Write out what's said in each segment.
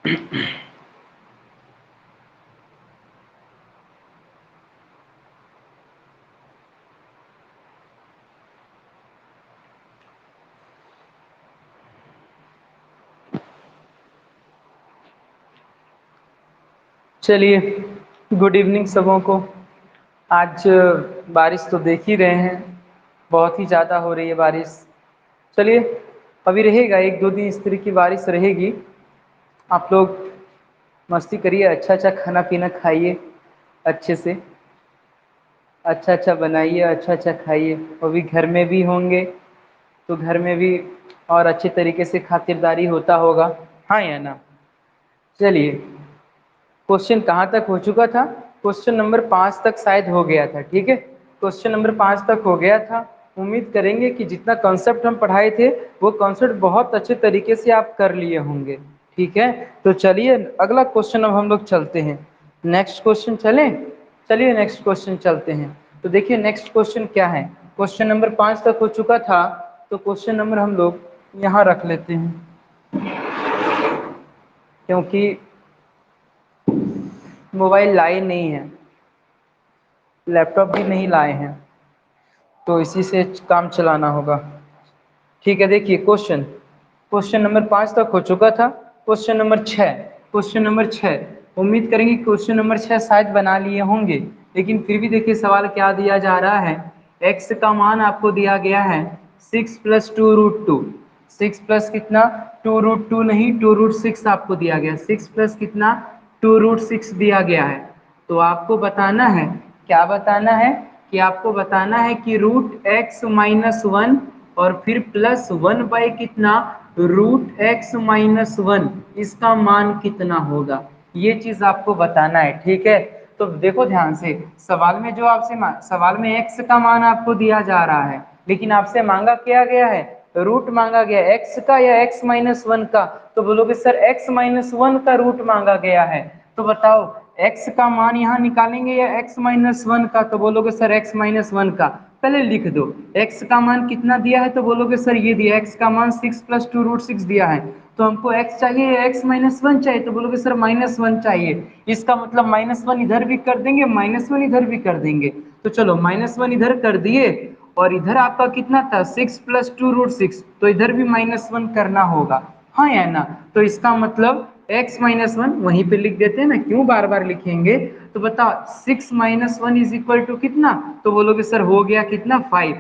चलिए, good evening सबों को। आज बारिश तो देख ही रहे हैं, बहुत ही ज़्यादा हो रही है बारिश। चलिए, अभी रहेगा 1-2 दिन इस तरह की बारिश रहेगी। आप लोग मस्ती करिए, अच्छा अच्छा खाना पीना खाइए, अच्छे से अच्छा अच्छा बनाइए, अच्छा अच्छा खाइए। अभी घर में भी होंगे तो घर में भी और अच्छे तरीके से खातिरदारी होता होगा, हाँ या ना। चलिए, क्वेश्चन कहाँ तक हो चुका था? क्वेश्चन नंबर 5 तक शायद हो गया था, ठीक है। क्वेश्चन नंबर 5 तक हो गया था। उम्मीद करेंगे कि जितना कॉन्सेप्ट हम पढ़ाए थे वो कॉन्सेप्ट बहुत अच्छे तरीके से आप कर लिए होंगे, ठीक है। तो चलिए अगला क्वेश्चन अब हम लोग चलते हैं। नेक्स्ट क्वेश्चन चलें? चलिए नेक्स्ट क्वेश्चन चलते हैं। तो देखिए नेक्स्ट क्वेश्चन क्या है। क्वेश्चन नंबर 5 तक हो चुका था, तो क्वेश्चन नंबर हम लोग यहाँ रख लेते हैं, क्योंकि मोबाइल लाए नहीं है, लैपटॉप भी नहीं लाए हैं, तो इसी से काम चलाना होगा, ठीक है। देखिए क्वेश्चन नंबर 5 तक हो चुका था। क्वेश्चन नंबर 6 उम्मीद करेंगे क्वेश्चन नंबर 6 शायद बना लिए होंगे, लेकिन फिर भी देखिए सवाल क्या दिया जा रहा है। x का मान आपको दिया गया है 6 + 2√2। 6 प्लस कितना? 2√2 नहीं, 2√6 आपको दिया गया। 6 प्लस कितना? 2√6 दिया गया है। तो आपको बताना है, क्या बताना है? कि आपको बताना है कि √x-1 और फिर +1 बाई कितना? √x-1, इसका मान कितना होगा, ये चीज आपको बताना है, ठीक है। तो देखो ध्यान से, सवाल में जो आपसे सवाल में x का मान आपको दिया जा रहा है, लेकिन आपसे मांगा क्या गया है? रूट मांगा गया, x का या x-1 का। तो बोलोगे सर x-1 का रूट मांगा गया है, तो बताओ x का मान यहाँ निकालेंगे या x-1 का। तो बोलोगे सर x-1 का। पहले लिख दो x का मान कितना दिया है, तो बोलोगे सर ये दिया, x का मान 6 + 2√6 दिया है। तो हमको x चाहिए या x-1 चाहिए, तो बोलोगे सर -1 चाहिए। इसका मतलब -1 इधर भी कर देंगे, -1 इधर भी कर देंगे। तो चलो -1 इधर कर दिए, और इधर आपका कितना था? 6 + 2√6, तो इधर भी -1 करना होगा, हाँ या ना। तो इसका मतलब x-1 वहीं पे लिख देते हैं ना, क्यों बार बार लिखेंगे। तो बताओ 6 - 1 = कितना? तो बोलोगे सर हो गया कितना? 5।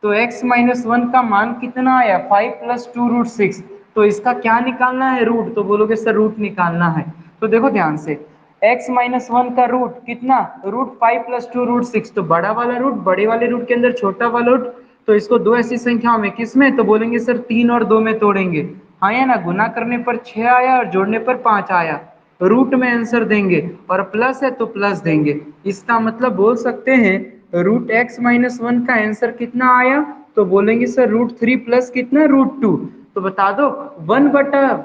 तो x-1 का मान कितना आया? 5 + 2√6। तो इसका क्या निकालना है? रूट। तो बोलोगे सर रूट निकालना है। तो देखो ध्यान से, x-1 का रूट कितना? √5 + 2√6। तो बड़ा वाला रूट बड़े वाले रूट के अंदर छोटा वाला रूट, तो इसको दो ऐसी संख्याओं में किसमें? तो बोलेंगे सर 3 और 2 में तोड़ेंगे, हाँ या ना। गुना करने पर 6 आया और जोड़ने पर 5 आया, रूट में आंसर देंगे, और प्लस है तो प्लस देंगे। इसका मतलब बोल सकते हैं √x-1 का आंसर कितना आया? तो बोलेंगे सर √3 प्लस कितना? √2। तो बता दो 1/1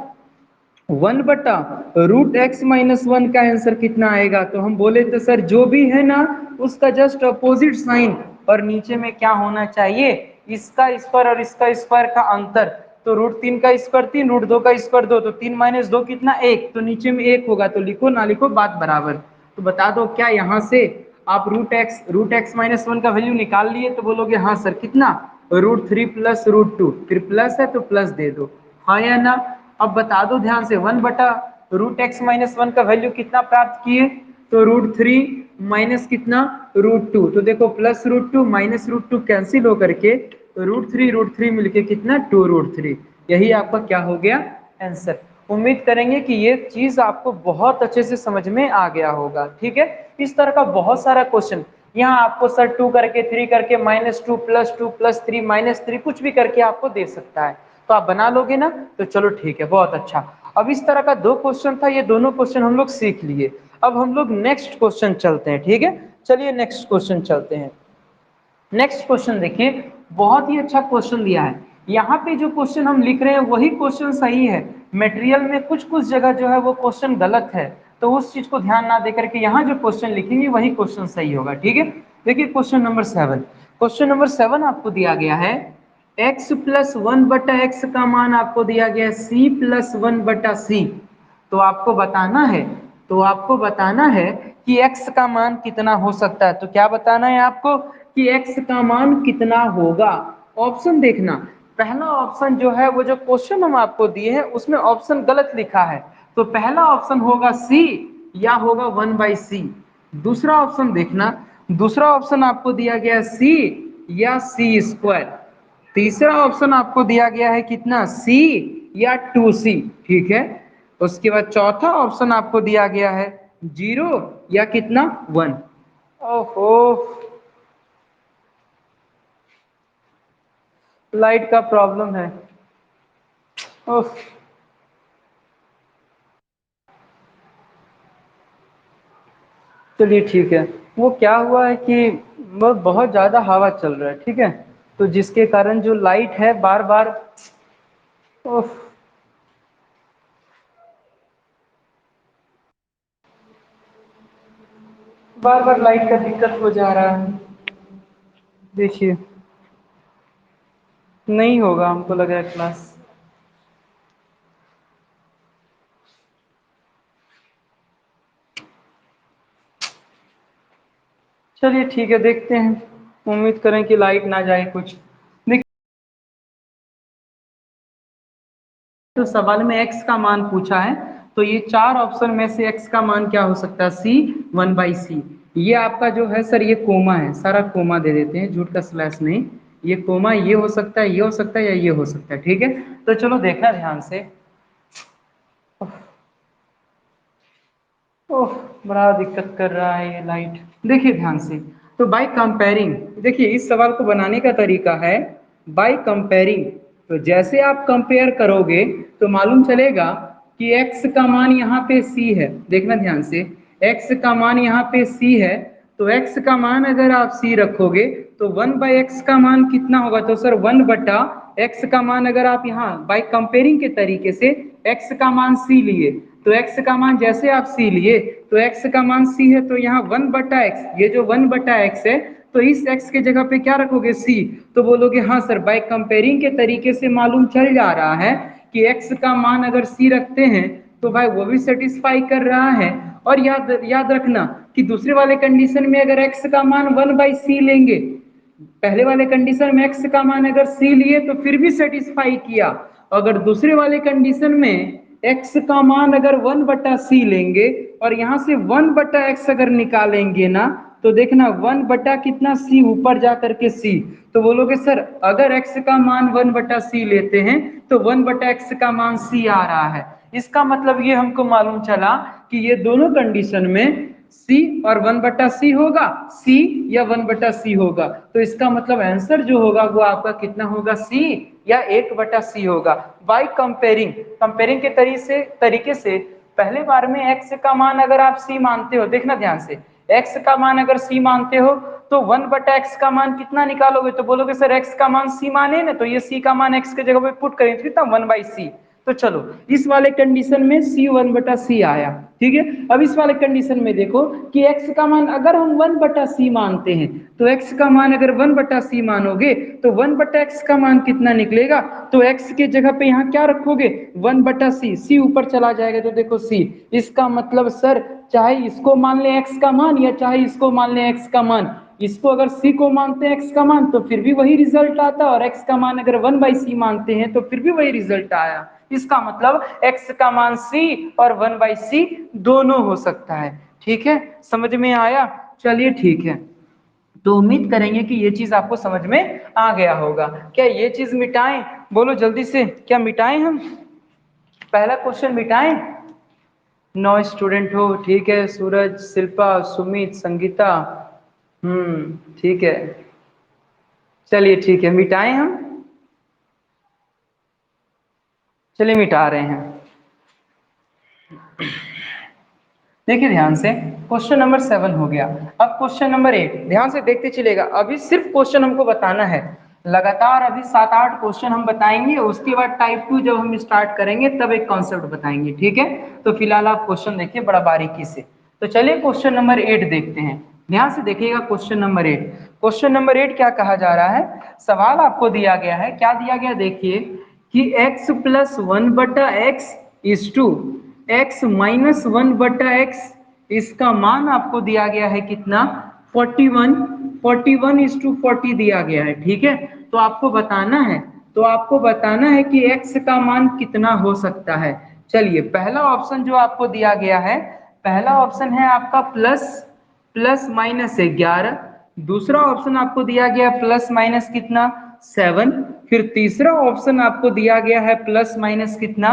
√x-1 का आंसर कितना आएगा? तो हम बोले तो सर जो भी है ना उसका जस्ट अपोजिट साइन, और नीचे में क्या होना चाहिए? इसका स्क्वायर और इसका स्क्वायर का अंतर। तो √3 का स्क्वायर 3, √2 का स्क्वायर 2, तो 3 - 2 कितना? 1। तो नीचे में 1 होगा, तो लिखो ना लिखो बात बराबर। तो बता दो क्या यहाँ से आप √x-1 का वैल्यू निकाल लिए? तो बोलोगे हाँ सर, कितना? √3 + √2, फिर प्लस है तो प्लस दे दो, हाँ या ना। अब बता दो ध्यान से, 1/√x-1 का वैल्यू कितना प्राप्त किए? तो √3 माइनस कितना? √2। तो देखो +√2 -√2 कैंसिल होकर के √3 मिलके कितना? 2√3। यही आपका क्या हो गया? आंसर। उम्मीद करेंगे कि ये चीज आपको बहुत अच्छे से समझ में आ गया होगा, ठीक है। इस तरह का बहुत सारा क्वेश्चन यहाँ आपको सर 2 करके 3 करके -2 +2 +3 -3 कुछ भी करके आपको दे सकता है। तो आप बना लोगे ना, तो चलो ठीक है, बहुत अच्छा। अब इस तरह का 2 क्वेश्चन था, ये दोनों क्वेश्चन हम लोग सीख लिए। अब हम लोग नेक्स्ट क्वेश्चन चलते हैं, ठीक है। चलिए नेक्स्ट क्वेश्चन चलते हैं। नेक्स्ट क्वेश्चन देखिए, बहुत ही अच्छा क्वेश्चन दिया है। यहाँ पे जो क्वेश्चन हम लिख रहे हैं वही क्वेश्चन सही है, मटेरियल में कुछ कुछ जगह जो है वो क्वेश्चन गलत है, तो उस चीज को ध्यान ना देकर के यहाँ जो क्वेश्चन लिखेंगे वही क्वेश्चन सही होगा, ठीक है। देखिए क्वेश्चन नंबर 7 आपको दिया गया है, x + 1/x का मान आपको दिया गया है c + 1/c। तो आपको बताना है कि x का मान कितना हो सकता है। तो क्या बताना है आपको कि x का मान कितना होगा। ऑप्शन देखना, पहला ऑप्शन जो है वो जो क्वेश्चन हम आपको दिए हैं उसमें ऑप्शन गलत लिखा है, तो पहला ऑप्शन होगा सी या होगा 1/c। दूसरा ऑप्शन देखना, दूसरा ऑप्शन आपको दिया गया है सी या c²। तीसरा ऑप्शन आपको दिया गया है कितना, सी या 2c, ठीक है। उसके बाद चौथा ऑप्शन आपको दिया गया है 0 या कितना 1। ओहो, लाइट का प्रॉब्लम है। ओह, चलिए ठीक है। वो क्या हुआ है कि वो बहुत ज़्यादा हवा चल रहा है, ठीक है, तो जिसके कारण जो लाइट है बार बार, ओह, बार बार लाइट का दिक्कत हो जा रहा है। देखिए, नहीं होगा हमको लग रहा है क्लास। चलिए ठीक है, देखते हैं, उम्मीद करें कि लाइट ना जाए कुछ। देखिए, तो सवाल में x का मान पूछा है, तो ये चार ऑप्शन में से x का मान क्या हो सकता है, c 1/c। ये आपका जो है सर, ये कोमा है, सारा कोमा दे देते हैं, झूठ का स्लैश नहीं। ये कोमा, ये हो सकता है, ये हो सकता है, या ये हो सकता है, ठीक है। तो चलो देखना ध्यान से। ओह, बड़ा दिक्कत कर रहा है ये लाइट। देखिए ध्यान से, तो बाय कंपेयरिंग, देखिए इस सवाल को बनाने का तरीका है बाय कंपेयरिंग। तो जैसे आप कंपेयर करोगे तो मालूम चलेगा कि x का मान यहाँ पे c है। देखना ध्यान से, x का मान यहाँ पे c है, तो x का मान अगर आप c रखोगे तो 1/x का मान कितना होगा, तो सर 1/x का मान अगर आप यहाँ बाय कंपेयरिंग के तरीके से x का मान c लिए, तो x का मान जैसे आप c लिए, तो x का मान c है, तो यहाँ 1/x, ये जो 1/x है, तो इस x के जगह पे क्या रखोगे, c। तो बोलोगे हाँ सर, बाय कंपेयरिंग के तरीके से मालूम चल जा रहा है कि x का मान अगर c रखते हैं तो भाई वो भी सेटिस्फाई कर रहा है। और याद याद रखना कि दूसरे वाले कंडीशन में अगर x का मान 1/c लेंगे, पहले वाले कंडीशन में x का मान अगर c लिए तो फिर भी सेटिस्फाई किया। अगर दूसरे वाले कंडीशन में x का मान अगर 1/c लेंगे और यहाँ से 1/x अगर निकालेंगे ना, तो देखना 1 कितना c ऊपर जा करके c, तो बोलोगे सर अगर x का मान 1/c लेते हैं तो 1/x का मान c आ रहा है। इसका मतलब ये हमको मालूम चला कि ये दोनों कंडीशन में c और 1/c होगा, c या 1/c होगा। तो इसका मतलब आंसर जो होगा वो आपका कितना होगा, c या 1/c होगा। बाय कंपेयरिंग, कंपेयरिंग के तरीके से पहले बार में x का मान अगर आप c मानते हो, देखना ध्यान से, x का मान अगर c मानते हो तो 1/x का मान कितना निकालोगे, तो बोलोगे सर x का मान c माने ना, तो ये c का मान x के जगह पे पुट करें तो कितना 1/c। तो चलो इस वाले कंडीशन में c 1/c आया, ठीक है। अब इस वाले कंडीशन में देखो कि x का मान अगर हम 1/c मानते हैं, तो x का मान अगर 1/c मानोगे तो 1/x का मान कितना निकलेगा, तो x के जगह पे यहाँ क्या रखोगे, 1/c, c ऊपर चला जाएगा, तो देखो c। इसका मतलब सर चाहे इसको मान ले x का मान या चाहे इसको मान ले x का मान, इसको अगर c को मानते हैं x का मान तो फिर भी वही रिजल्ट आता, और x का मान अगर 1/c मानते हैं तो फिर भी वही रिजल्ट आया। इसका मतलब x का मान c और 1/c दोनों हो सकता है, ठीक है, समझ में आया। चलिए ठीक है, तो उम्मीद करेंगे कि ये चीज आपको समझ में आ गया होगा। क्या ये चीज मिटाएं, बोलो जल्दी से, क्या मिटाएं हम, पहला क्वेश्चन मिटाएं। 9 स्टूडेंट हो, ठीक है, सूरज, शिल्पा, सुमित, संगीता, ठीक है, चलिए ठीक है, मिटाएं हम, चलिए मिटा रहे हैं। देखिए ध्यान से, क्वेश्चन नंबर 7 हो गया। अब क्वेश्चन नंबर 8 ध्यान से देखते चलेगा, अभी सिर्फ क्वेश्चन हमको बताना है, लगातार अभी 7-8 क्वेश्चन हम बताएंगे, उसके बाद टाइप 2 जब हम स्टार्ट करेंगे तब एक कॉन्सेप्ट बताएंगे, ठीक है। तो फिलहाल आप क्वेश्चन देखिए बड़ा बारीकी से। तो चलिए क्वेश्चन नंबर 8 देखते हैं, ध्यान से देखिएगा। क्वेश्चन नंबर 8, क्वेश्चन नंबर 8 क्या कहा जा रहा है, सवाल आपको दिया गया है, क्या दिया गया देखिए कि x + 1/x is to x minus 1/x, इसका मान आपको दिया गया है कितना 41, 41:40 दिया गया है। ठीक है, तो आपको बताना है, कि x का मान कितना हो सकता है। चलिए पहला ऑप्शन जो आपको दिया गया है, पहला ऑप्शन है आपका प्लस माइनस 11, दूसरा ऑप्शन आपको दिया गया प्लस माइनस कितना 7, फिर तीसरा ऑप्शन आपको दिया गया है प्लस माइनस कितना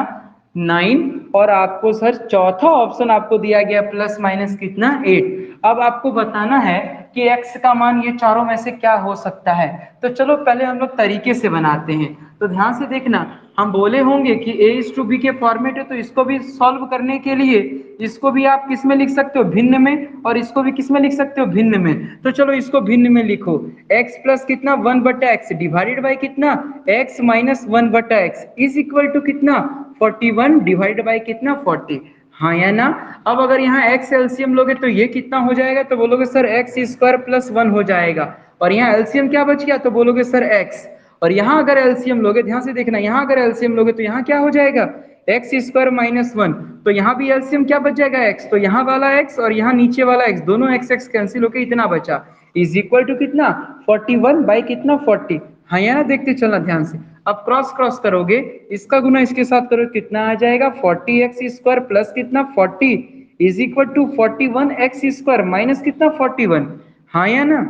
9, और आपको सर चौथा ऑप्शन आपको दिया गया प्लस माइनस कितना 8। अब आपको बताना है कि x का मान ये चारों में से क्या हो सकता है। तो चलो पहले हम लोग तरीके से बनाते हैं। तो ध्यान से देखना, हम बोले होंगे कि a:b के फॉर्मेट है, तो इसको भी सॉल्व करने के लिए इसको भी आप किस में लिख सकते हो, भिन्न में, और इसको भी किस में लिख सकते हो, भिन्न में। तो चलो इसको भिन्न में लिखो, x प्लस कितना 1/x डिवाइडेड बाई कितना x minus 1/x is equal to कितना 41 डिवाइडेड बाई कितना 40। हाँ या ना। अब अगर यहाँ x एलसीएम लोगे तो ये कितना हो जाएगा, तो बोलोगे सर x² प्लस 1 हो जाएगा, और यहाँ एलसीएम क्या बच गया, तो बोलोगे सर x। और यहाँ अगर एलसीएम लोगे, ध्यान से देखना, यहाँ अगर एलसीएम लोगे तो यहाँ क्या हो जाएगा x² माइनस 1, तो यहाँ भी एलसीएम क्या बच जाएगा x, तो यहाँ वाला x और यहाँ नीचे वाला x दोनों x कैंसिल होकर इतना बचा, इज इक्वल टू कितना 41 बाई कितना 40। हाँ यहाँ देखते चलना ध्यान से। अब क्रॉस करोगे, इसका गुना इसके साथ करो, कितना आ जाएगा 40x² प्लस कितना 40 is equal to 41x² minus कितना 41। हाँ या ना।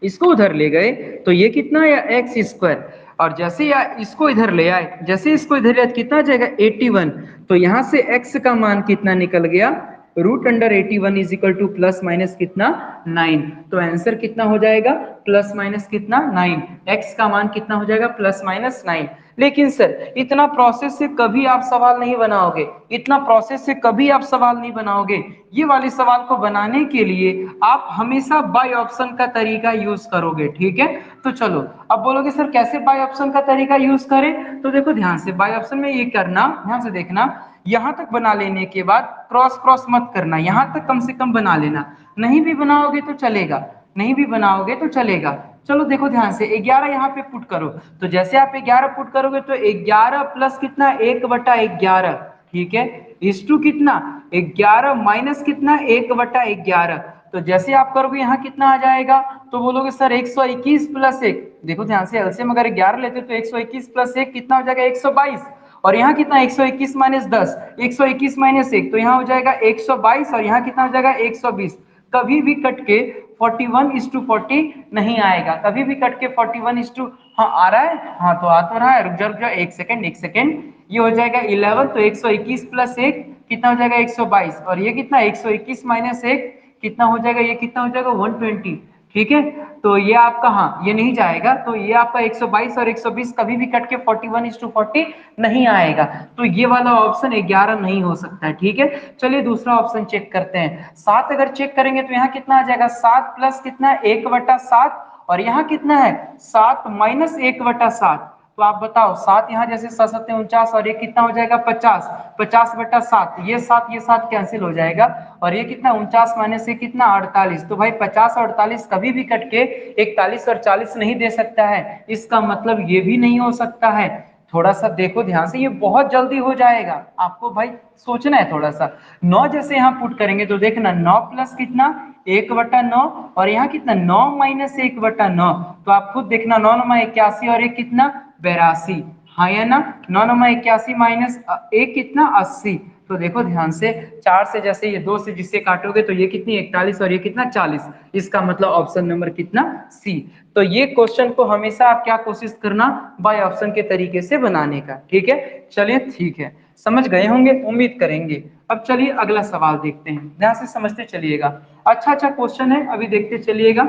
इसको उधर ले गए तो ये कितना है x², और जैसे या इसको इधर ले आए, जैसे इसको इधर ले आए कितना आ जाएगा 81। तो यहां से x का मान कितना निकल गया, √81 is equal to plus minus कितना 9। तो आंसर कितना हो जाएगा प्लस माइनस कितना 9, x का मान कितना हो जाएगा प्लस माइनस 9। लेकिन सर इतना प्रोसेस से कभी आप सवाल नहीं बनाओगे, इतना प्रोसेस से कभी आप सवाल नहीं बनाओगे। ये वाले सवाल को बनाने के लिए आप हमेशा बाय ऑप्शन का तरीका यूज करोगे। ठीक है, तो चलो अब बोलोगे सर कैसे बाय ऑप्शन का तरीका यूज करें, तो देखो ध्यान से, बाय ऑप्शन में ये करना, ध्यान से देखना, यहां तक बना लेने के बाद क्रॉस मत करना, यहां तक कम से कम बना लेना, नहीं भी बनाओगे तो चलेगा, नहीं भी बनाओगे तो चलेगा। चलो देखो ध्यान से, 11 यहाँ पे पुट करो, तो जैसे आप 11 पुट करोगे तो 11 प्लस कितना 1/11, ठीक है, इस टू कितना 11 माइनस कितना 1/11। तो जैसे आप करोगे यहाँ कितना आ जाएगा, तो बोलोगे सर 121 प्लस 1, देखो ध्यान से, एलसीएम अगर 11 लेते तो 121 प्लस 1 कितना हो जाएगा 122, और यहाँ कितना 121 माइनस 10, 121 माइनस 1, तो यहाँ हो जाएगा 122, और यहाँ कितना हो जाएगा 120। कभी भी कट के 41:40 नहीं आएगा, कभी भी कट के 41:, हाँ आ रहा है, हाँ तो आ तो रहा है, रुक जाओ एक सेकंड, ये हो जाएगा 11, तो 121 प्लस 1 कितना हो जाएगा 122, और ये कितना 121 माइनस 1 कितना हो जाएगा, ये कितना हो जाएगा 120। ठीक है, तो ये आपका, हाँ ये नहीं जाएगा, तो ये आपका 122 और 120 कभी भी कट के 41:40 नहीं आएगा, तो ये वाला ऑप्शन 11 नहीं हो सकता है। ठीक है, चलिए दूसरा ऑप्शन चेक करते हैं। 7 अगर चेक करेंगे तो यहाँ कितना आ जाएगा 7 प्लस कितना 1/7, और यहाँ कितना है 7 माइनस 1/7। तो आप बताओ 7 यहाँ जैसे 7 7 49, और ये कितना हो जाएगा 50, 50/7, ये 7 कैंसिल हो जाएगा, और ये कितना 49 माइनस ये कितना 48। तो भाई 50 और 48 कभी भी कट के 41 और 40 नहीं दे सकता है, इसका मतलब ये भी नहीं हो सकता है। थोड़ा सा देखो ध्यान से, ये बहुत जल्दी हो जाएगा, आपको भाई सोचना है थोड़ा सा। 9 जैसे यहाँ पुट करेंगे तो देखना 9 प्लस कितना 1/9, और यहाँ कितना 9 माइनस 1/9, तो आप खुद देखना 9 9 81, और एक कितना 82। हाँ या ना, 9 9 81 माइनस एक कितना 80। तो देखो ध्यान से, 4 से जैसे ये 2 से जिससे काटोगे तो ये कितनी 41, और ये कितना 40, इसका मतलब ऑप्शन नंबर कितना सी। तो ये क्वेश्चन को हमेशा आप क्या कोशिश करना, बाय ऑप्शन के तरीके से बनाने का। ठीक है, चलिए ठीक है, समझ गए होंगे उम्मीद करेंगे। अब चलिए अगला सवाल देखते हैं, ध्यान से समझते चलिएगा, अच्छा क्वेश्चन है, अभी देखते चलिएगा,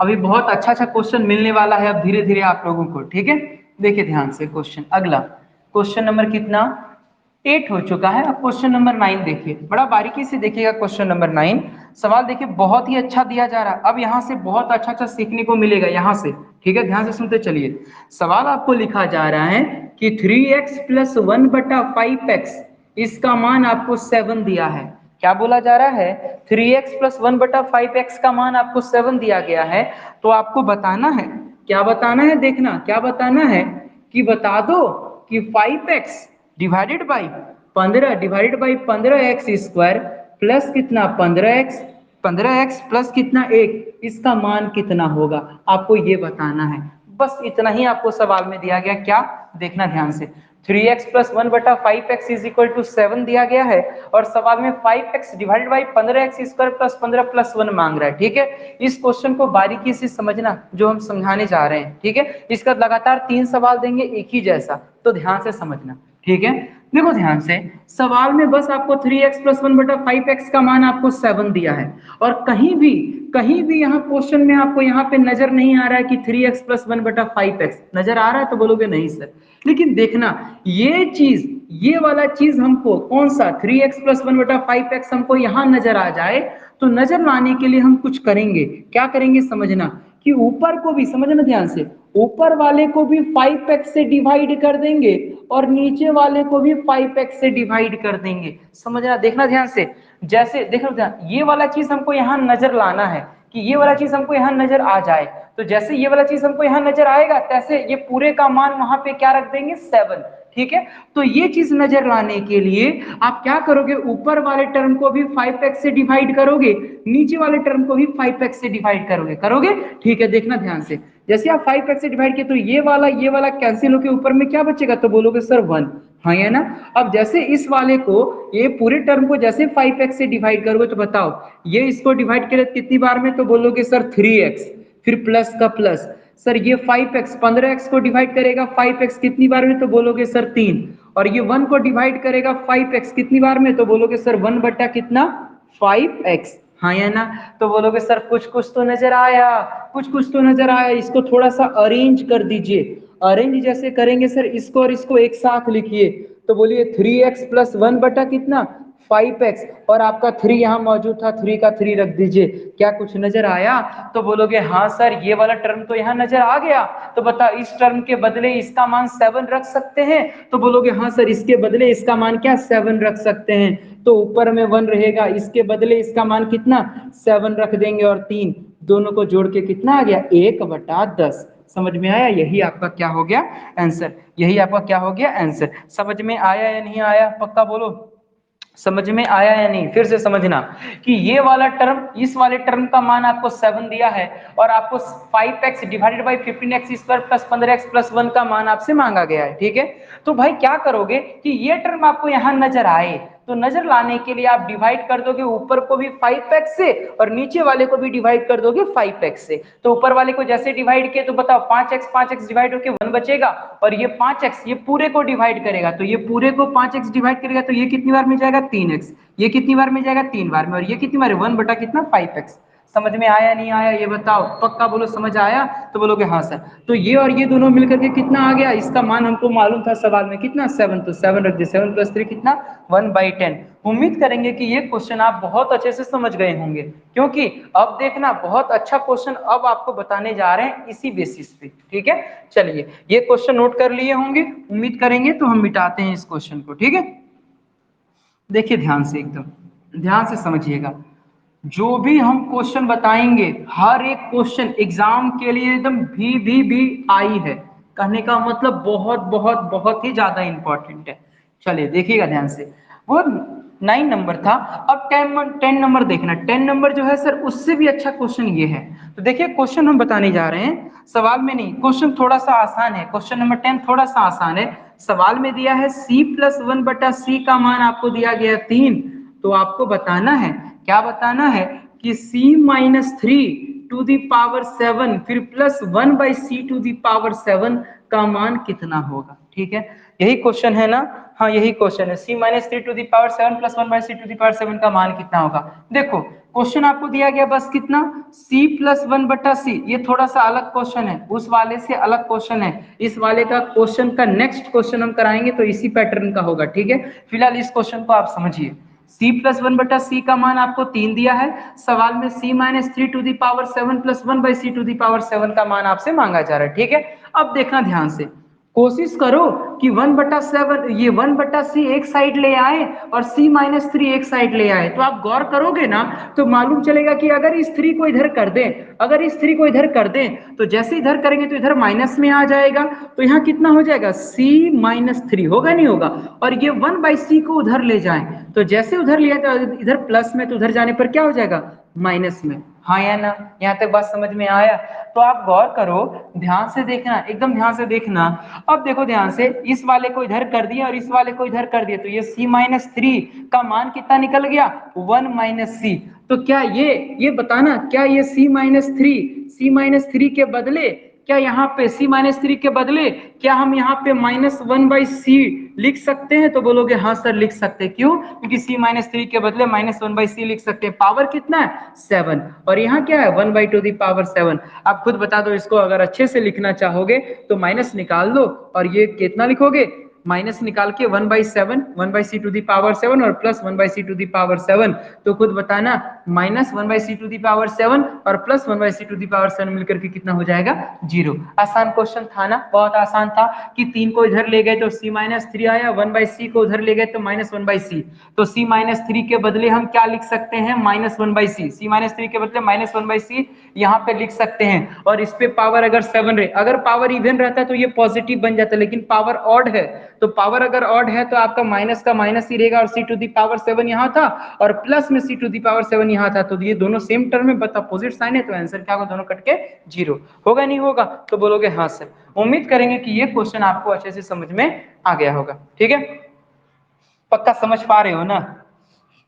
अभी बहुत अच्छा क्वेश्चन मिलने वाला है अब धीरे धीरे आप लोगों को। ठीक है, देखिए ध्यान से क्वेश्चन, अगला क्वेश्चन नंबर कितना 8 हो चुका है। अब क्वेश्चन नंबर 9 देखिए, बड़ा बारीकी से देखिएगा क्वेश्चन नंबर 9। सवाल देखिए बहुत ही अच्छा दिया जा रहा है, अब यहाँ से बहुत अच्छा सीखने को मिलेगा यहाँ से। ठीक है, ध्यान से सुनते चलिए, सवाल आपको लिखा जा रहा है कि 3x प्लस 1/5x, इसका मान आपको 7 दिया है। क्या बोला जा रहा है 3x प्लस 1/5x का मान आपको 7 दिया गया है। तो आपको बताना है, क्या बताना है, देखना क्या बताना है कि बता दो कि 5x divided by 15 divided by 15x² plus कितना 15x प्लस कितना 1, इसका मान कितना होगा आपको ये बताना है। बस इतना ही आपको सवाल में दिया गया। क्या देखना ध्यान से, 3x plus 1/5x is equal to 7 दिया गया है और सवाल में 5x divided by 15x² plus 15 plus 1 मांग रहा है। ठीक है, इस क्वेश्चन को बारीकी से समझना जो हम समझाने जा रहे हैं। ठीक है, इसका लगातार 3 सवाल देंगे एक ही जैसा, तो ध्यान से समझना। ठीक है, देखो ध्यान से, सवाल में बस आपको 3x प्लस 1/5x का मान आपको 7 दिया है और कहीं भी यहाँ क्वेश्चन में आपको यहाँ पे नजर नहीं आ रहा है कि 3x प्लस 1/5x नजर आ रहा है, तो बोलोगे नहीं सर। लेकिन देखना ये वाला चीज हमको कौन सा 3x प्लस 1/5x हमको यहाँ नजर आ जाए, तो नजर लाने के लिए हम कुछ करेंगे। क्या करेंगे समझना, कि ऊपर को भी समझना ध्यान से, ऊपर वाले को भी 5x से डिवाइड कर देंगे और नीचे वाले को भी 5x से डिवाइड कर देंगे। समझना, देखना ध्यान से, जैसे देखो ध्यान, ये वाला चीज हमको यहाँ नजर लाना है कि ये वाला चीज हमको यहाँ नजर आ जाए, तो जैसे ये वाला चीज हमको यहाँ नजर आएगा तैसे ये पूरे का मान वहां पे क्या रख देंगे 7। ठीक है, तो ये चीज नजर लाने के लिए आप क्या करोगे, ऊपर वाले टर्म को भी 5x से डिवाइड करोगे, नीचे वाले टर्म को भी 5x से डिवाइड करोगे। ठीक है, देखना ध्यान से, जैसे आप 5x से डिवाइड किए तो ये वाला कैंसिल होके ऊपर में क्या बचेगा, तो बोलोगे सर 1। हाँ या ना। अब जैसे इस वाले को, ये पूरे टर्म को जैसे 5x से डिवाइड करोगे तो बताओ ये इसको डिवाइड करे कितनी बार में, तो बोलोगे सर 3x, फिर प्लस का प्लस। सर ये 5x 15x को डिवाइड करेगा 5x कितनी बार में, तो बोलोगे सर 3। और ये 1 को डिवाइड करेगा 5x कितनी बार में, तो बोलोगे सर 1 बटा कितना 5x। हाँ या ना। तो बोलोगे सर कुछ तो नजर आया, कुछ तो नजर आया, इसको थोड़ा सा अरेंज कर दीजिए। अरेंज जैसे करेंगे सर, इसको और इसको एक साथ लिखिए, तो बोलिए 3x प्लस 1 बटा कितना 5x, और आपका 3 यहाँ मौजूद था, 3 का 3 रख दीजिए। क्या कुछ नजर आया, तो बोलोगे हाँ सर ये वाला टर्म तो यहाँ नजर आ गया, तो बता इस टर्म के बदले इसका मान 7 रख सकते हैं, तो बोलोगे हाँ सर इसके बदले इसका मान क्या 7 रख सकते हैं, तो ऊपर में 1 रहेगा, इसके बदले इसका मान कितना 7 रख देंगे और 3 दोनों को जोड़ के कितना आ गया 1/10। समझ में आया, यही आपका क्या हो गया आंसर, यही आपका क्या हो गया आंसर। समझ में आया या नहीं आया, पक्का बोलो समझ में आया या नहीं। फिर से समझना कि ये वाला टर्म, इस वाले टर्म का मान आपको 7 दिया है और आपको 5x divided by 15x² plus 15x plus 1 का मान आपसे मांगा गया है। ठीक है, तो भाई क्या करोगे कि ये टर्म आपको यहाँ नजर आए, तो नजर लाने के लिए आप डिवाइड कर दोगे ऊपर को भी 5x से और नीचे वाले को भी डिवाइड कर दोगे 5x से। तो ऊपर वाले को जैसे डिवाइड किए तो बताओ 5x डिवाइड होके 1 बचेगा, और ये 5x ये पूरे को डिवाइड करेगा, तो ये पूरे को 5x डिवाइड करेगा तो ये कितनी बार में जाएगा 3x, ये कितनी बार में जाएगा 3 बार में, और ये कितनी बार 1 बटा कितना 5x। समझ में आया नहीं आया ये बताओ, पक्का बोलो समझ आया, तो बोलोगे हाँ सर। तो ये और ये दोनों मिलकर के कितना आ गया, इसका मान हमको मालूम था सवाल में कितना 7, तो 7 रख दिए, 7 प्लस 3 कितना 1/10। उम्मीद करेंगे कि ये क्वेश्चन आप बहुत अच्छे से समझ गए होंगे, क्योंकि अब देखना बहुत अच्छा क्वेश्चन अब आपको बताने जा रहे हैं इसी बेसिस पे। ठीक है, चलिए ये क्वेश्चन नोट कर लिए होंगे, उम्मीद करेंगे, तो हम मिटाते हैं इस क्वेश्चन को। ठीक है, देखिए ध्यान से, एकदम ध्यान से समझिएगा, जो भी हम क्वेश्चन बताएंगे हर एक क्वेश्चन एग्जाम के लिए एकदम भी आई है, कहने का मतलब बहुत बहुत बहुत ही ज्यादा इंपॉर्टेंट है। चलिए देखिएगा ध्यान से, वो 9 नंबर था, अब 10 नंबर देखना। 10 नंबर जो है सर उससे भी अच्छा क्वेश्चन ये है। तो देखिए क्वेश्चन हम बताने जा रहे हैं, सवाल में नहीं, क्वेश्चन थोड़ा सा आसान है, क्वेश्चन नंबर 10 थोड़ा सा आसान है। सवाल में दिया है c प्लस 1/c का मान आपको दिया गया 3, तो आपको बताना है, क्या बताना है कि c minus 3 to the power 7 फिर plus 1/c to the power 7 का मान कितना होगा। ठीक है, यही क्वेश्चन है ना, हाँ यही क्वेश्चन है, c minus 3 to the power 7 plus 1/c to the power 7 का मान कितना होगा। देखो क्वेश्चन आपको दिया गया बस कितना c प्लस 1/c, ये थोड़ा सा अलग क्वेश्चन है, उस वाले से अलग क्वेश्चन है, इस वाले का क्वेश्चन का नेक्स्ट क्वेश्चन हम कराएंगे तो इसी पैटर्न का होगा। ठीक है, फिलहाल इस क्वेश्चन को आप समझिए, c प्लस 1/c का मान आपको 3 दिया है, सवाल में c minus 3 to the power 7 plus 1/c to the power 7 का मान आपसे मांगा जा रहा है। ठीक है, अब देखना ध्यान से, कोशिश करो कि 1/7 ये 1/c एक साइड ले आए और c-3 एक साइड ले आए। तो आप गौर करोगे ना तो मालूम चलेगा कि अगर इस 3 को इधर कर दें, अगर इस 3 को इधर कर दें तो जैसे इधर करेंगे तो इधर माइनस में आ जाएगा, तो यहाँ कितना हो जाएगा c-3 होगा नहीं होगा, और ये 1/c को उधर ले जाएं तो जैसे उधर लिया तो इधर प्लस में, तो उधर जाने पर क्या हो जाएगा माइनस में। हाँ या ना, यहाँ तक बात समझ में आया? तो आप गौर करो, ध्यान से देखना, एकदम ध्यान से देखना। अब देखो ध्यान से, इस वाले को इधर कर दिया और इस वाले को इधर कर दिया, तो ये c-3 का मान कितना निकल गया 1 - c। तो क्या ये बताना, क्या ये c-3 के बदले, क्या यहाँ पे c-3 के बदले क्या हम यहाँ पे -1/c लिख सकते हैं? तो बोलोगे हाँ सर लिख सकते हैं। क्यों? क्योंकि c-3 के बदले -1/c लिख सकते हैं। पावर कितना है 7, और यहाँ क्या है 1/7। आप खुद बता दो इसको, अगर अच्छे से लिखना चाहोगे तो माइनस निकाल दो और ये कितना लिखोगे, माइनस निकाल के 1/7 और प्लस 1/c⁻7। तो खुद बताना, -1/c⁻7 और प्लस 1/c⁻7 मिलकर के कितना हो जाएगा 0। आसान क्वेश्चन था ना, बहुत आसान था कि 3 को इधर ले गए तो c-3 आया, 1/c को उधर ले गए तो -1/c। तो c-3 के बदले हम क्या लिख सकते हैं -1/c, c-3 के बदले -1/c यहाँ पे लिख सकते हैं। और इस पे पावर अगर 7 रहे, अगर पावर इवन रहता है तो ये पॉजिटिव बन जाता है, लेकिन पावर ऑड है, तो पावर अगर ऑड है तो आपका माइनस का माइनस ही रहेगा, और c⁻7 यहाँ था और प्लस में c⁻7 यहाँ था, तो ये दोनों सेम टर्म में बट अपोजिट साइन है, तो आंसर क्या होगा, दोनों कट के 0 होगा नहीं होगा? तो बोलोगे हाँ सर। उम्मीद करेंगे कि ये क्वेश्चन आपको अच्छे से समझ में आ गया होगा। ठीक है, पक्का समझ पा रहे हो ना,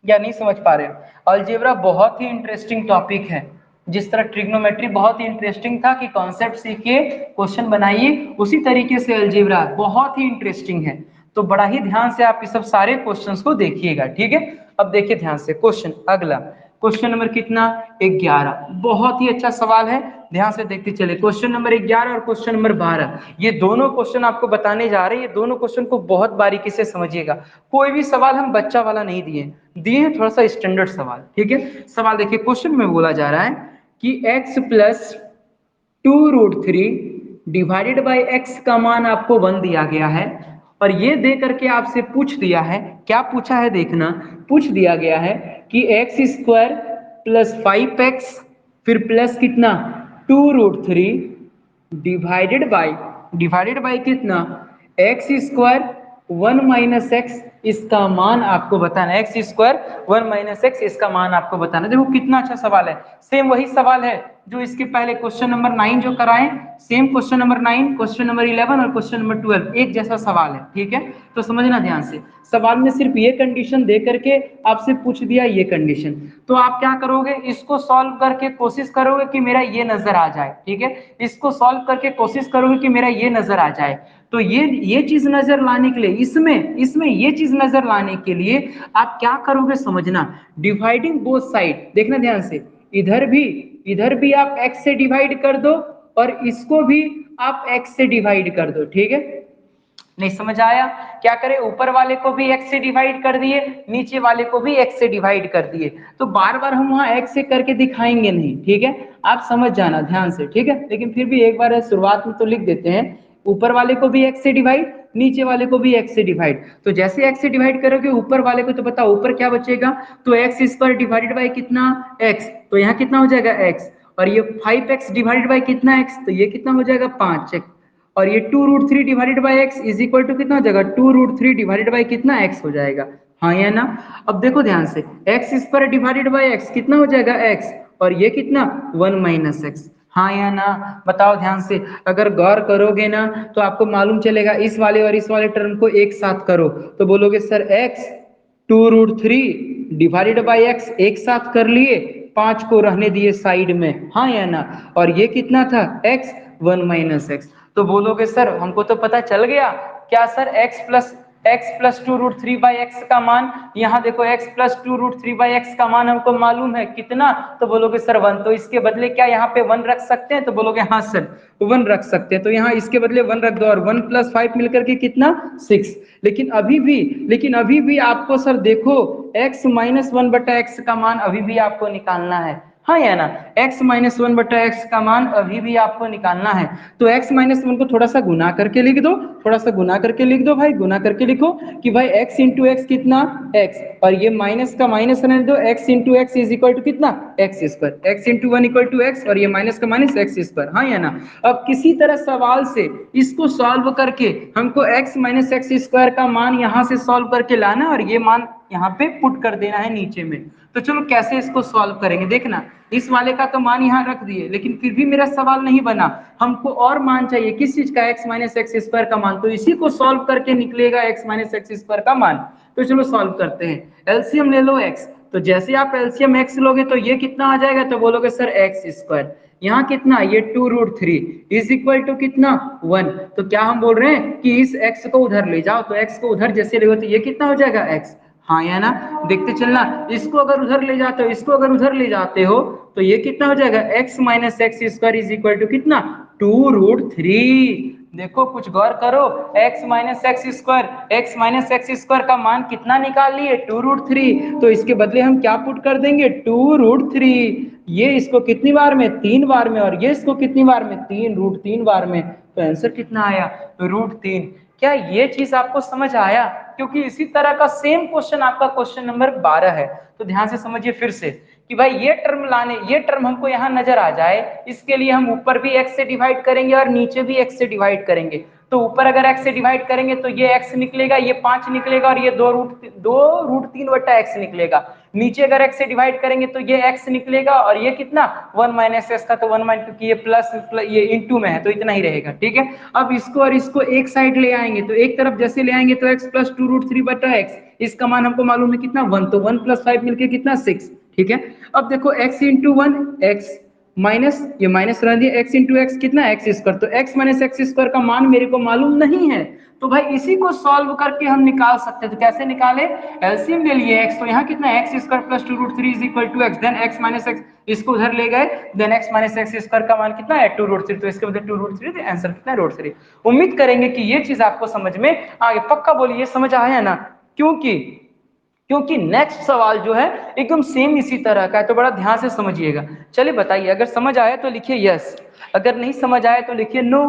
या नहीं समझ पा रहे हो? अलजेब्रा बहुत ही इंटरेस्टिंग टॉपिक है। जिस तरह ट्रिग्नोमेट्री बहुत ही इंटरेस्टिंग था कि कॉन्सेप्ट सीखिए क्वेश्चन बनाइए, उसी तरीके से अलजेब्रा बहुत ही इंटरेस्टिंग है। तो बड़ा ही ध्यान से आप इस सब सारे क्वेश्चंस को देखिएगा। ठीक है, अब देखिए ध्यान से क्वेश्चन अगला, क्वेश्चन नंबर कितना 11। बहुत ही अच्छा सवाल है, ध्यान से देखते चले। क्वेश्चन नंबर 11 और क्वेश्चन नंबर 12, ये दोनों क्वेश्चन आपको बताने जा रहे हैं। ये दोनों क्वेश्चन को बहुत बारीकी से समझिएगा। कोई भी सवाल हम बच्चा वाला नहीं दिए हैं, थोड़ा सा स्टैंडर्ड सवाल। ठीक है, सवाल देखिए, क्वेश्चन में बोला जा रहा है कि x + 2√3 डिवाइडेड बाई x का मान आपको 1 दिया गया है, और ये दे करके आपसे पूछ दिया है, क्या पूछा है देखना, पूछ दिया गया है कि x² + 5x फिर प्लस कितना 2√3 डिवाइडेड बाई कितना x² 1 - x, इसका मान आपको बताना है। x² 1 - x, इसका मान आपको बताना। देखो कितना अच्छा सवाल है, सेम वही सवाल है जो इसके पहले क्वेश्चन नंबर 9 जो कराएं, same question number 9, question number 11 और क्वेश्चन नंबर 12 एक जैसा सवाल है। ठीक है, तो समझना ध्यान से, सवाल में सिर्फ ये कंडीशन दे करके आपसे पूछ दिया ये कंडीशन, तो आप क्या करोगे, इसको सॉल्व करके कोशिश करोगे कि मेरा ये नजर आ जाए। ठीक है, इसको सॉल्व करके कोशिश करोगे कि मेरा ये नजर आ जाए। तो ये चीज नजर लाने के लिए, इसमें ये चीज नजर लाने के लिए आप क्या करोगे समझना, डिवाइडिंग बोथ साइड, देखना ध्यान से, इधर भी आप x से डिवाइड कर दो और इसको भी आप x से डिवाइड कर दो। ठीक है, नहीं समझ आया? क्या करें, ऊपर वाले को भी x से डिवाइड कर दिए, नीचे वाले को भी x से डिवाइड कर दिए। तो बार बार हम वहां x से करके दिखाएंगे नहीं। ठीक है, आप समझ जाना ध्यान से। ठीक है, लेकिन फिर भी एक बार शुरुआत में तो लिख देते हैं, ऊपर वाले को भी x से डिवाइड, नीचे वाले को भी x से डिवाइड। तो जैसे x से डिवाइड करोगे ऊपर वाले को, तो बताओ ऊपर क्या बचेगा, तो x² डिवाइडेड बाई कितना x, तो यहाँ कितना हो जाएगा x, और ये 5x डिवाइडेड बाई कितना x, तो ये कितना हो जाएगा 5x, और ये 2√3 divided by x is equal to कितना हो जाएगा 2√3 डिवाइडेड बाई कितना x हो जाएगा। हाँ या ना? अब देखो ध्यान से, x² डिवाइडेड बाई x कितना हो जाएगा x, और ये कितना 1 - x। हाँ या ना? बताओ ध्यान से, अगर गौर करोगे ना तो आपको मालूम चलेगा, इस वाले और इस वाले टर्म को एक साथ करो तो बोलोगे sir x 2√3 divided by x एक साथ कर लिए, 5 को रहने दिए साइड में। हाँ या ना? और ये कितना था x 1 - x। तो बोलोगे सर हमको तो पता चल गया, क्या सर x + 2√3 बाई x का मान, यहाँ देखो x + 2√3 बाई x का मान हमको मालूम है कितना, तो बोलोगे सर 1, तो इसके बदले क्या यहाँ पे 1 रख सकते हैं, तो बोलोगे हाँ सर 1 रख सकते हैं। तो यहाँ इसके बदले 1 रख दो, और 1 + 5 मिलकर के कितना 6। लेकिन अभी भी आपको सर देखो x - 1/x का मान अभी भी आपको निकालना है। हाँ या ना, x माइनस वन बटा एक्स का मान अभी भी आपको निकालना है। तो x माइनस वन को थोड़ा सा गुना करके लिख दो, थोड़ा सा गुना करके लिख दो भाई, गुना करके लिखो कि भाई x इंटू एक्स कितना x, और ये माइनस का माइनस रहने दो, x into x is equal to कितना x square, x into one equal to x, और ये माइनस का माइनस एक्स स्क्वायर। हाँ या ना। अब किसी तरह सवाल से इसको सॉल्व करके हमको x माइनस एक्स स्क्वायर का मान यहाँ से सॉल्व करके लाना और ये मान यहाँ पे पुट कर देना है नीचे में। तो चलो कैसे इसको सॉल्व करेंगे, देखना इस वाले का तो मान यहाँ रख दिए, लेकिन फिर भी मेरा सवाल नहीं बना, हमको और मान चाहिए किस चीज का, x माइनस एक्स स्क्वायर का मान। तो इसी को सॉल्व करके निकलेगा x माइनस एक्स स्क्वायर का मान। तो चलो सॉल्व करते हैं, एलसीएम ले लो x। तो जैसे आप एलसीएम x लोगे तो ये कितना आ जाएगा, तो बोलोगे सर एक्स स्क्वायर, यहाँ कितना ये 2√3 इज इक्वल टू कितना 1। तो क्या हम बोल रहे हैं कि इस x को उधर ले जाओ, तो x को उधर जैसे ले तो ये कितना हो जाएगा x। हाँ या ना, देखते चलना, इसको अगर उधर ले जाते हो, इसको अगर उधर ले जाते हो तो ये कितना हो जाएगा x minus x square is equal to कितना 2√3। देखो कुछ गौर करो, x minus x square, x minus x square का मान कितना निकाल लिए 2√3, तो इसके बदले हम क्या पुट कर देंगे 2√3। ये इसको कितनी बार में 3 बार में, और ये इसको कितनी बार में 3√3 बार में। तो आंसर कितना आया √3। क्या ये चीज आपको समझ आया, क्योंकि इसी तरह का सेम क्वेश्चन आपका क्वेश्चन नंबर 12 है। तो ध्यान से समझिए फिर से कि भाई ये टर्म लाने, ये टर्म हमको यहाँ नजर आ जाए, इसके लिए हम ऊपर भी x से डिवाइड करेंगे और नीचे भी x से डिवाइड करेंगे। तो ऊपर अगर x से डिवाइड करेंगे तो ये x निकलेगा, ये 5 निकलेगा, और ये 2√3 बटा x निकलेगा। नीचे अगर x से डिवाइड करेंगे तो ये x निकलेगा, और ये कितना 1 माइनस एक्स का, तो 1 माइनस, क्योंकि ये प्लस ये इंटू में है तो इतना ही रहेगा। ठीक है, अब इसको और इसको एक साइड ले आएंगे, तो एक तरफ जैसे ले आएंगे तो x प्लस 2√3 बटा एक्स, इसका मान हमको मालूम है कितना 1, तो 1 प्लस 5 मिलके कितना 6। ठीक है, अब देखो x into one x minus ये माइनस रह दिया, x इंटू एक्स कितना एक्स स्क्वायर, तो x माइनस एक्स स्क्वायर का मान मेरे को मालूम नहीं है, तो भाई इसी को सॉल्व करके हम निकाल सकते हैं। तो कैसे निकाले, एलसीएम ले लिए x, तो यहाँ कितना x square plus 2√3 is equal to x, then x minus x, इसको उधर ले गए, then x minus x square का मान कितना है 2√3, तो इसके बदले 2√3, तो आंसर कितना है √3। उम्मीद करेंगे कि ये चीज आपको समझ में आगे, पक्का बोलिए समझ आया ना, क्योंकि नेक्स्ट सवाल जो है एकदम सेम इसी तरह का है, तो बड़ा ध्यान से समझिएगा। चलिए बताइए, अगर समझ आया तो लिखिए यस, अगर नहीं समझ आया तो लिखिए नो।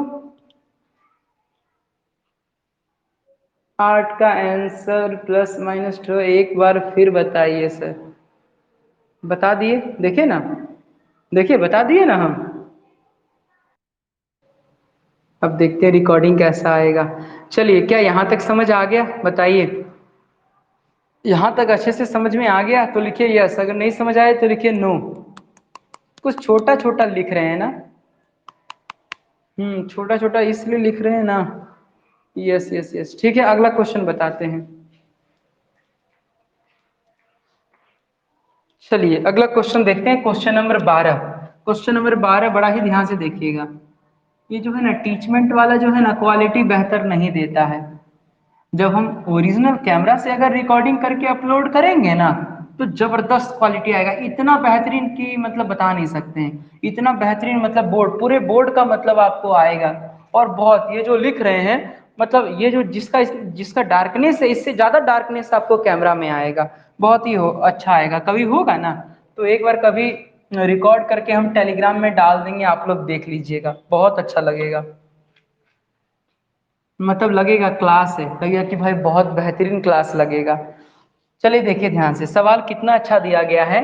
8 का आंसर प्लस माइनस 2, एक बार फिर बताइए सर। बता दिए, देखिए ना, देखिए बता दिए ना हम। अब देखते हैं रिकॉर्डिंग कैसा आएगा। चलिए, क्या यहाँ तक समझ आ गया, बताइए। यहाँ तक अच्छे से समझ में आ गया तो लिखिए यस, अगर नहीं समझ आए तो लिखिए नो। कुछ छोटा छोटा लिख रहे हैं ना, छोटा छोटा इसलिए लिख रहे हैं ना। यस यस यस, ठीक है, अगला क्वेश्चन बताते हैं। चलिए अगला क्वेश्चन देखते हैं, क्वेश्चन नंबर 12। क्वेश्चन नंबर 12 बड़ा ही ध्यान से देखिएगा। ये जो है ना टीचमेंट वाला जो है ना, क्वालिटी बेहतर नहीं देता है। जब हम ओरिजिनल कैमरा से अगर रिकॉर्डिंग करके अपलोड करेंगे ना, तो जबरदस्त क्वालिटी आएगा, इतना बेहतरीन कि मतलब बता नहीं सकते हैं, इतना बेहतरीन, मतलब बोर्ड, पूरे बोर्ड का मतलब आपको आएगा। और बहुत ये जो लिख रहे हैं, मतलब ये जो जिसका जिसका डार्कनेस है, इससे ज्यादा डार्कनेस आपको कैमरा में आएगा, बहुत ही अच्छा आएगा। कभी होगा ना तो एक बार कभी रिकॉर्ड करके हम टेलीग्राम में डाल देंगे, आप लोग देख लीजिएगा, बहुत अच्छा लगेगा। मतलब लगेगा क्लास है, लगेगा कि भाई बहुत बेहतरीन क्लास लगेगा। चलिए देखिए ध्यान से, सवाल कितना अच्छा दिया गया है।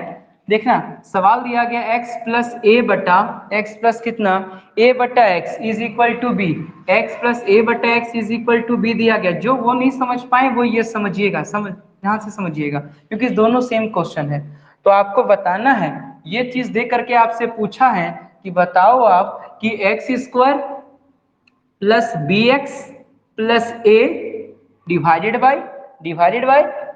देखना, सवाल दिया गया x प्लस ए बटा एक्स प्लस कितना a बटा x is equal to b, x plus a बटा x is equal to b दिया गया। जो वो नहीं समझ पाए वो ये समझिएगा, ध्यान से समझिएगा, क्योंकि दोनों सेम क्वेश्चन है। तो आपको बताना है, ये चीज दे करके आपसे पूछा है कि बताओ आप कि x square plus b x plus a divided by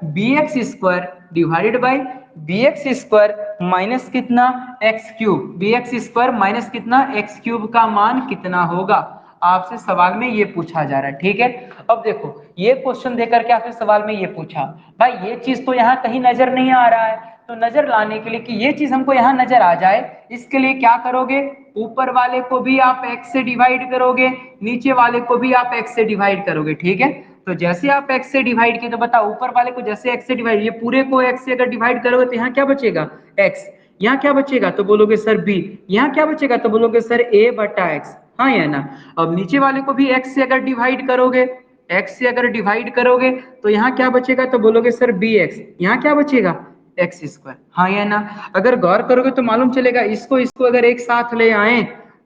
b x square divided by b x square minus कितना x cube, b x square minus कितना एक्स क्यूब का मान कितना होगा, आपसे सवाल में ये पूछा जा रहा है। ठीक है, अब देखो ये क्वेश्चन देकर के आपसे सवाल में ये पूछा, भाई ये चीज तो यहाँ कहीं नजर नहीं आ रहा है, तो नजर लाने के लिए कि ये चीज हमको यहाँ नजर आ जाए, इसके लिए क्या करोगे, ऊपर वाले को भी आप x से डिवाइड करोगे, नीचे वाले को भी आप x से डिवाइड करोगे। ठीक है, तो जैसे आप x से डिवाइड किए, तो बताओ ऊपर वाले को जैसे x से डिवाइड, ये पूरे को x से अगर डिवाइड करोगे तो यहाँ क्या बचेगा x, यहाँ क्या बचेगा तो बोलोगे सर बी, यहाँ क्या बचेगा तो बोलोगे सर ए बटा एक्स, हाँ या ना। अब नीचे वाले को भी x से अगर डिवाइड करोगे, x से अगर डिवाइड करोगे तो यहाँ क्या बचेगा तो बोलोगे सर बी एक्स, यहाँ क्या बचेगा एक्स स्क्वायर, हाँ या ना। अगर गौर करोगे तो मालूम चलेगा, इसको इसको अगर एक साथ ले आए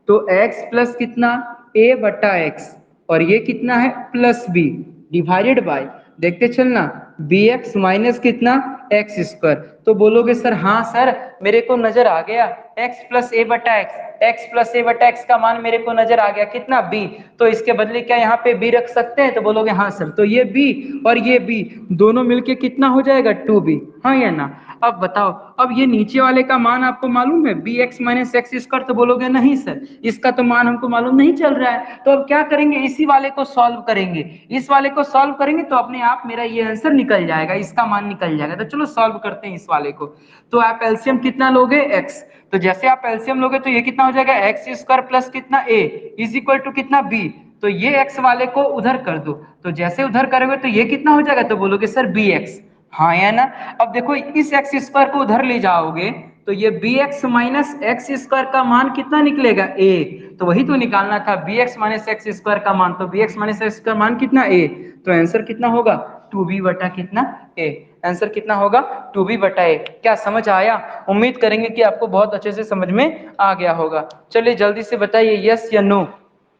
तो x प्लस कितना a बटा एक्स, और ये कितना है प्लस बी डिवाइडेड बाय, देखते चलना बी एक्स माइनस कितना एक्स स्क्वायर। तो बोलोगे सर हाँ सर मेरे को नजर आ गया x प्लस ए बटा एक्स, x प्लस ए बटा एक्स का मान मेरे को नजर आ गया कितना b, तो इसके बदले क्या यहाँ पे b रख सकते हैं तो बोलोगे हाँ सर, तो ये b और ये b दोनों मिलके कितना हो जाएगा 2b, हाँ या ना। अब बताओ, अब ये नीचे वाले का मान आपको मालूम है b x minus x square, तो बोलोगे नहीं सर इसका तो मान हमको मालूम नहीं चल रहा है, तो अब क्या करेंगे इसी वाले को सॉल्व करेंगे, इस वाले को सॉल्व करेंगे तो अपने आप मेरा ये आंसर निकल जाएगा, इसका मान निकल जाएगा। तो चलो सॉल्व करते हैं इस वाले को। तो आप एलसीएम कितना लोगे एक्स, तो जैसे आप एलसीएम लोगे तो ये कितना हो जाएगा एक्स स्क्वायर प्लस कितना ए इज इक्वल टू कितना बी, तो ये एक्स वाले को उधर कर दो, तो जैसे उधर करोगे तो ये कितना हो जाएगा तो बोलोगे सर बी एक्स, हाँ या ना। अब देखो इस एक्स स्क्वायर को उधर ले जाओगे तो ये b x minus x square का मान कितना निकलेगा ए, तो वही तो निकालना था b x minus x square का मान, तो बी एक्स माइनस एक्स का मान कितना ए, तो आंसर कितना होगा 2b बटा कितना ए, आंसर कितना होगा 2b बटा ए। क्या समझ आया? उम्मीद करेंगे कि आपको बहुत अच्छे से समझ में आ गया होगा। चलिए जल्दी से बताइए यस या नो,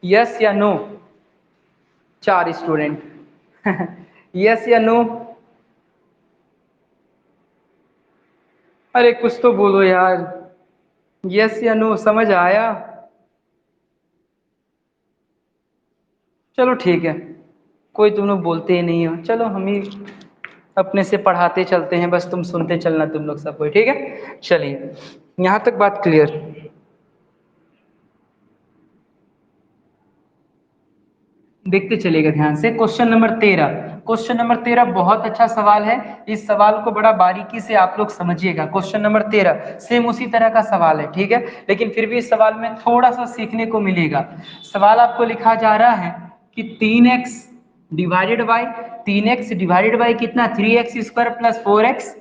यस या नो, 4 स्टूडेंट यस या नो, अरे कुछ तो बोलो यार, यस या नो समझ आया? चलो ठीक है, कोई तुम लोग बोलते ही नहीं हो, चलो हम ही अपने से पढ़ाते चलते हैं, बस तुम सुनते चलना तुम लोग सब कोई, ठीक है। चलिए यहां तक बात क्लियर। देखते चलेगा ध्यान से क्वेश्चन नंबर 13, क्वेश्चन नंबर 13 बहुत अच्छा सवाल है, इस सवाल को बड़ा बारीकी से आप लोग समझिएगा। क्वेश्चन नंबर 13 सेम उसी तरह का सवाल है, ठीक है, लेकिन फिर भी इस सवाल में थोड़ा सा सीखने को मिलेगा। सवाल आपको लिखा जा रहा है कि 3x divided by, 3x divided by कितना 3x square plus 4x,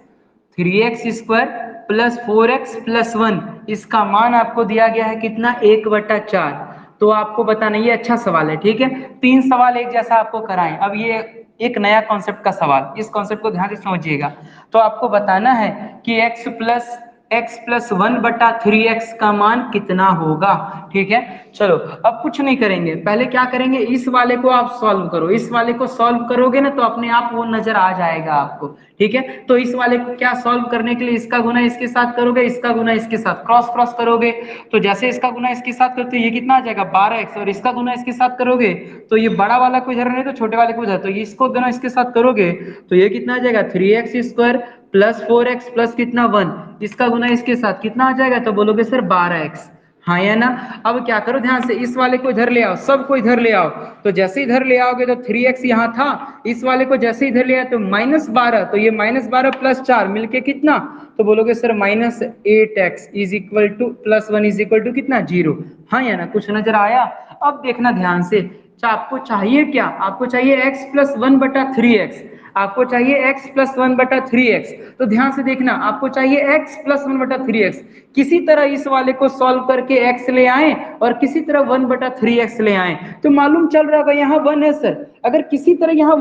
3x square plus 4x plus 1, इसका मान आपको दिया गया है कितना 1/4। तो आपको बताना, ये अच्छा सवाल है, ठीक है, 3 सवाल एक जैसा आपको कराएं। अब ये एक नया कॉन्सेप्ट का सवाल, इस कॉन्सेप्ट को ध्यान से समझिएगा। तो आपको बताना है कि x प्लस 1/3x का मान कितना होगा, ठीक है। चलो अब कुछ नहीं करेंगे, पहले क्या करेंगे इस वाले को आप सॉल्व करो, इस वाले को सॉल्व करोगे ना तो अपने आप वो नजर आ जाएगा आपको, ठीक है। तो इस वाले को क्या सॉल्व करने के लिए इसका गुना इसके साथ करोगे, इसका गुना इसके साथ, क्रॉस क्रॉस करोगे, तो जैसे इसका गुना इसके साथ करते ये कितना आ जाएगा 12x, और इसका गुना इसके साथ करोगे तो ये बड़ा वाला को इधर नहीं तो छोटे वाले को उधर, तो ये इसको गुना इसके साथ करोगे तो ये कितना आ जाएगा 3x square plus 4x plus कितना 1, इसका गुना इसके साथ कितना आ जाएगा तो बोलोगे सर 12x, हाँ या ना। अब क्या करो ध्यान से, इस वाले को इधर ले आओ, सबको इधर ले आओ, तो जैसे इधर ले आओगे तो 3x यहाँ था, इस वाले को जैसे इधर ले आए तो -12, तो ये -12 प्लस 4 मिलके कितना, तो बोलोगे sir -8x is equal to plus 1 is equal to कितना 0, हाँ या ना। कुछ नजर आया? अब देखना ध्यान से, आपको चाहिए क्या, आपको चाहिए x प्लस 1/3x, आपको चाहिए x प्लस 1/3x, तो ध्यान से देखना आपको चाहिए x प्लस 1/3x, किसी तरह इस वाले को सॉल्व करके x ले आए और किसी तरह 1/3x ले आए, तो मालूम चल रहा होगा यहाँ 1 है सर, अगर किसी तरह यहाँ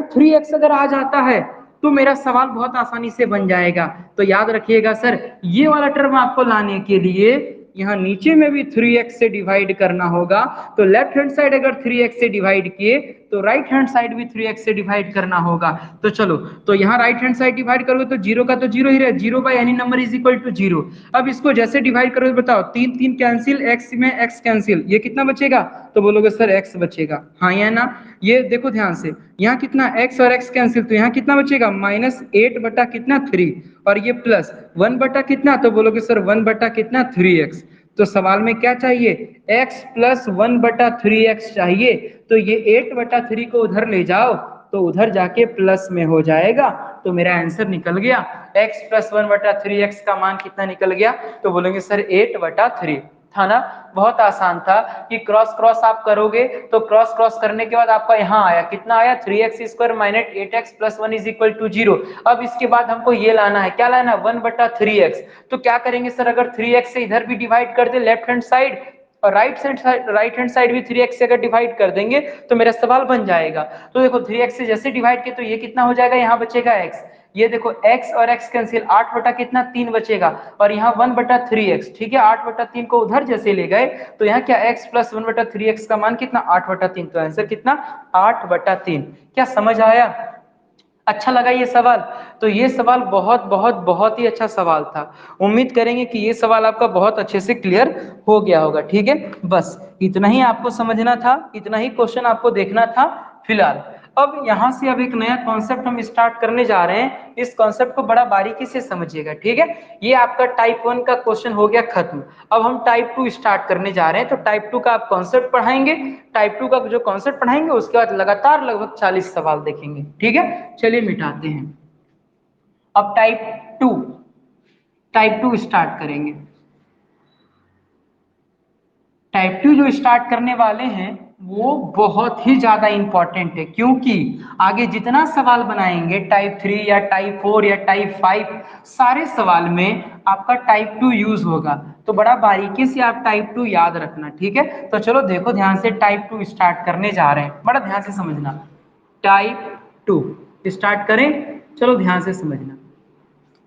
3x अगर आ जाता है तो मेरा सवाल बहुत आसानी से बन जाएगा। तो याद रखिएगा सर, ये वाला टर्म आपको लाने के लिए यहाँ नीचे में भी 3x से डिवाइड करना होगा, तो लेफ्ट हैंड साइड अगर 3x से डिवाइड किए तो राइट हैंड साइड भी 3x से डिवाइड करना होगा। तो चलो, तो यहाँ राइट हैंड साइड डिवाइड करोगे तो 0 का तो 0 ही रहे, 0 by any number is equal to 0। अब इसको जैसे डिवाइड करोगे बताओ, 3 3 कैंसिल, x में x कैंसिल, ये कितना बचेगा तो बोलोगे सर x बचेगा, हाँ या ना। ये देखो ध्यान से, यहाँ कितना x और x कैंसिल, तो यहाँ कितना बचेगा -8 बटा कितना 3, और ये प्लस 1 बटा कितना, तो बोलोगे सर 1 बटा कितना 3x। तो सवाल में क्या चाहिए x प्लस 1/3x चाहिए, तो ये 8/3 को उधर ले जाओ तो उधर जाके प्लस में हो जाएगा, तो मेरा आंसर निकल गया x प्लस 1/3x का मान कितना निकल गया, तो बोलेंगे सर 8/3, था ना, बहुत आसान था कि क्रॉस क्रॉस आप करोगे तो क्रॉस क्रॉस करने के बाद आपका यहाँ आया, कितना आया 3x² minus 8x plus 1 is equal to 0। अब इसके बाद हमको ये लाना है, क्या लाना है 1/3x। तो क्या करेंगे सर, अगर 3x से इधर भी डिवाइड कर दे लेफ्ट हैंड साइड और राइट हैंड साइड भी 3x से अगर डिवाइड कर देंगे तो मेरा सवाल बन जाएगा। तो देखो 3x से जैसे डिवाइड किया तो ये कितना हो जाएगा, यहाँ बचेगा x, ये देखो x और x कैंसिल, 8 बटा कितना 3 बचेगा और यहाँ 1/3x, ठीक है 8/3 को उधर जैसे ले गए तो यहाँ क्या x प्लस 1/3x का मान कितना 8/3, तो आंसर कितना 8/3। क्या समझ आया, अच्छा लगा ये सवाल? तो ये सवाल बहुत बहुत बहुत ही अच्छा सवाल था। उम्मीद करेंगे कि ये सवाल आपका बहुत अच्छे से क्लियर हो गया होगा। ठीक है, बस इतना ही आपको समझना था, इतना ही क्वेश्चन आपको देखना था फिलहाल। अब यहाँ से अब एक नया कॉन्सेप्ट हम स्टार्ट करने जा रहे हैं, इस कॉन्सेप्ट को बड़ा बारीकी से समझिएगा। ठीक है, ये आपका टाइप 1 का क्वेश्चन हो गया खत्म। अब हम टाइप 2 स्टार्ट करने जा रहे हैं, तो टाइप 2 का आप कॉन्सेप्ट पढ़ाएंगे, टाइप 2 का जो कॉन्सेप्ट पढ़ाएंगे उसके बाद लगातार लगभग 40 सवाल देखेंगे। ठीक है, चलिए मिटाते हैं। अब टाइप टू स्टार्ट करेंगे। टाइप 2 जो स्टार्ट करने वाले हैं वो बहुत ही ज्यादा इंपॉर्टेंट है, क्योंकि आगे जितना सवाल बनाएंगे टाइप 3 या टाइप 4 या टाइप 5, सारे सवाल में आपका टाइप 2 यूज होगा। तो बड़ा बारीकी से आप टाइप 2 याद रखना। ठीक है, तो चलो देखो ध्यान से, टाइप 2 स्टार्ट करने जा रहे हैं, बड़ा ध्यान से समझना। टाइप 2 स्टार्ट करें, चलो ध्यान से समझना,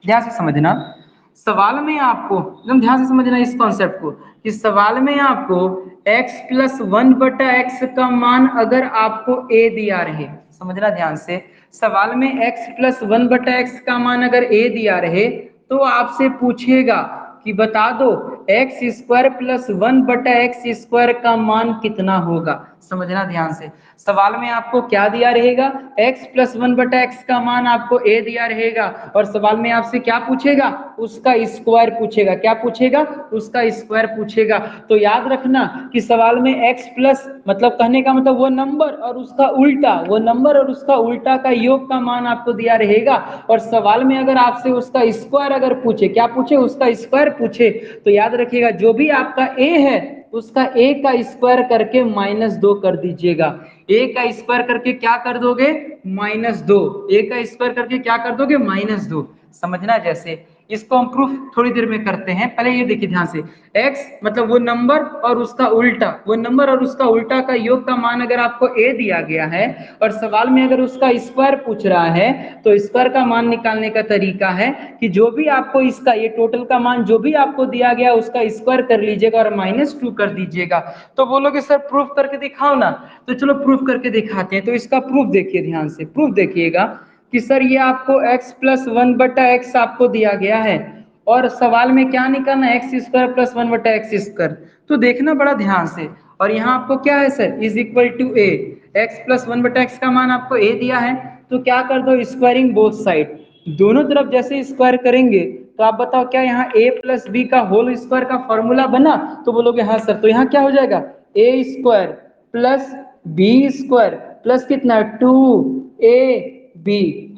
ध्यान से समझना। सवाल में आपको एकदम ध्यान से समझना इस कॉन्सेप्ट को, कि सवाल में आपको x प्लस 1/x का मान अगर आपको a दिया रहे, समझना ध्यान से, सवाल में x प्लस 1/x का मान अगर a दिया रहे तो आपसे पूछेगा कि बता दो x² प्लस 1/x² का मान कितना होगा। समझना ध्यान से, सवाल में आपको क्या दिया रहेगा, x प्लस 1/x का मान आपको a दिया रहेगा और सवाल में आपसे क्या पूछेगा, उसका स्क्वायर पूछेगा। क्या पूछेगा, उसका स्क्वायर पूछेगा। तो याद रखना कि सवाल में x प्लस मतलब कहने का मतलब वो नंबर और उसका उल्टा, वो नंबर और उसका उल्टा का योग का मान आपको दिया रहेगा। और सवाल में अगर आपसे उसका स्क्वायर अगर पूछे, क्या पूछे, उसका स्क्वायर पूछे, तो याद रखिएगा जो भी आपका a है उसका a का स्क्वायर करके -2 कर दीजिएगा। a का स्क्वायर करके क्या कर दोगे, -2। a का स्क्वायर करके क्या कर दोगे, -2। समझना, जैसे इसको हम प्रूफ थोड़ी देर में करते हैं, पहले ये देखिए ध्यान से, x मतलब वो नंबर और उसका उल्टा, वो नंबर और उसका उल्टा का योग का मान अगर आपको a दिया गया है और सवाल में अगर उसका स्क्वायर पूछ रहा है तो स्क्वायर का मान निकालने का तरीका है कि जो भी आपको इसका ये टोटल का मान जो भी आपको दिया गया उसका स्क्वायर कर लीजिएगा और -2 कर दीजिएगा। तो बोलोगे सर प्रूफ करके दिखाओ ना, तो चलो प्रूफ करके दिखाते हैं। तो इसका प्रूफ देखिए ध्यान से, प्रूफ देखिएगा कि सर ये आपको x प्लस 1/x आपको दिया गया है और सवाल में क्या निकालना है, x² प्लस 1/x²। तो देखना बड़ा ध्यान से, और यहाँ आपको क्या है sir, is equal to a, x plus 1/x का मान आपको a दिया है, तो क्या कर दो, स्क्वायरिंग बोथ साइड, दोनों तरफ जैसे स्क्वायर करेंगे तो आप बताओ क्या यहाँ a प्लस बी का होल स्क्वायर का फॉर्मूला बना, तो बोलोगे हाँ सर। तो यहाँ क्या हो जाएगा, a² प्लस b² प्लस कितना 2ab,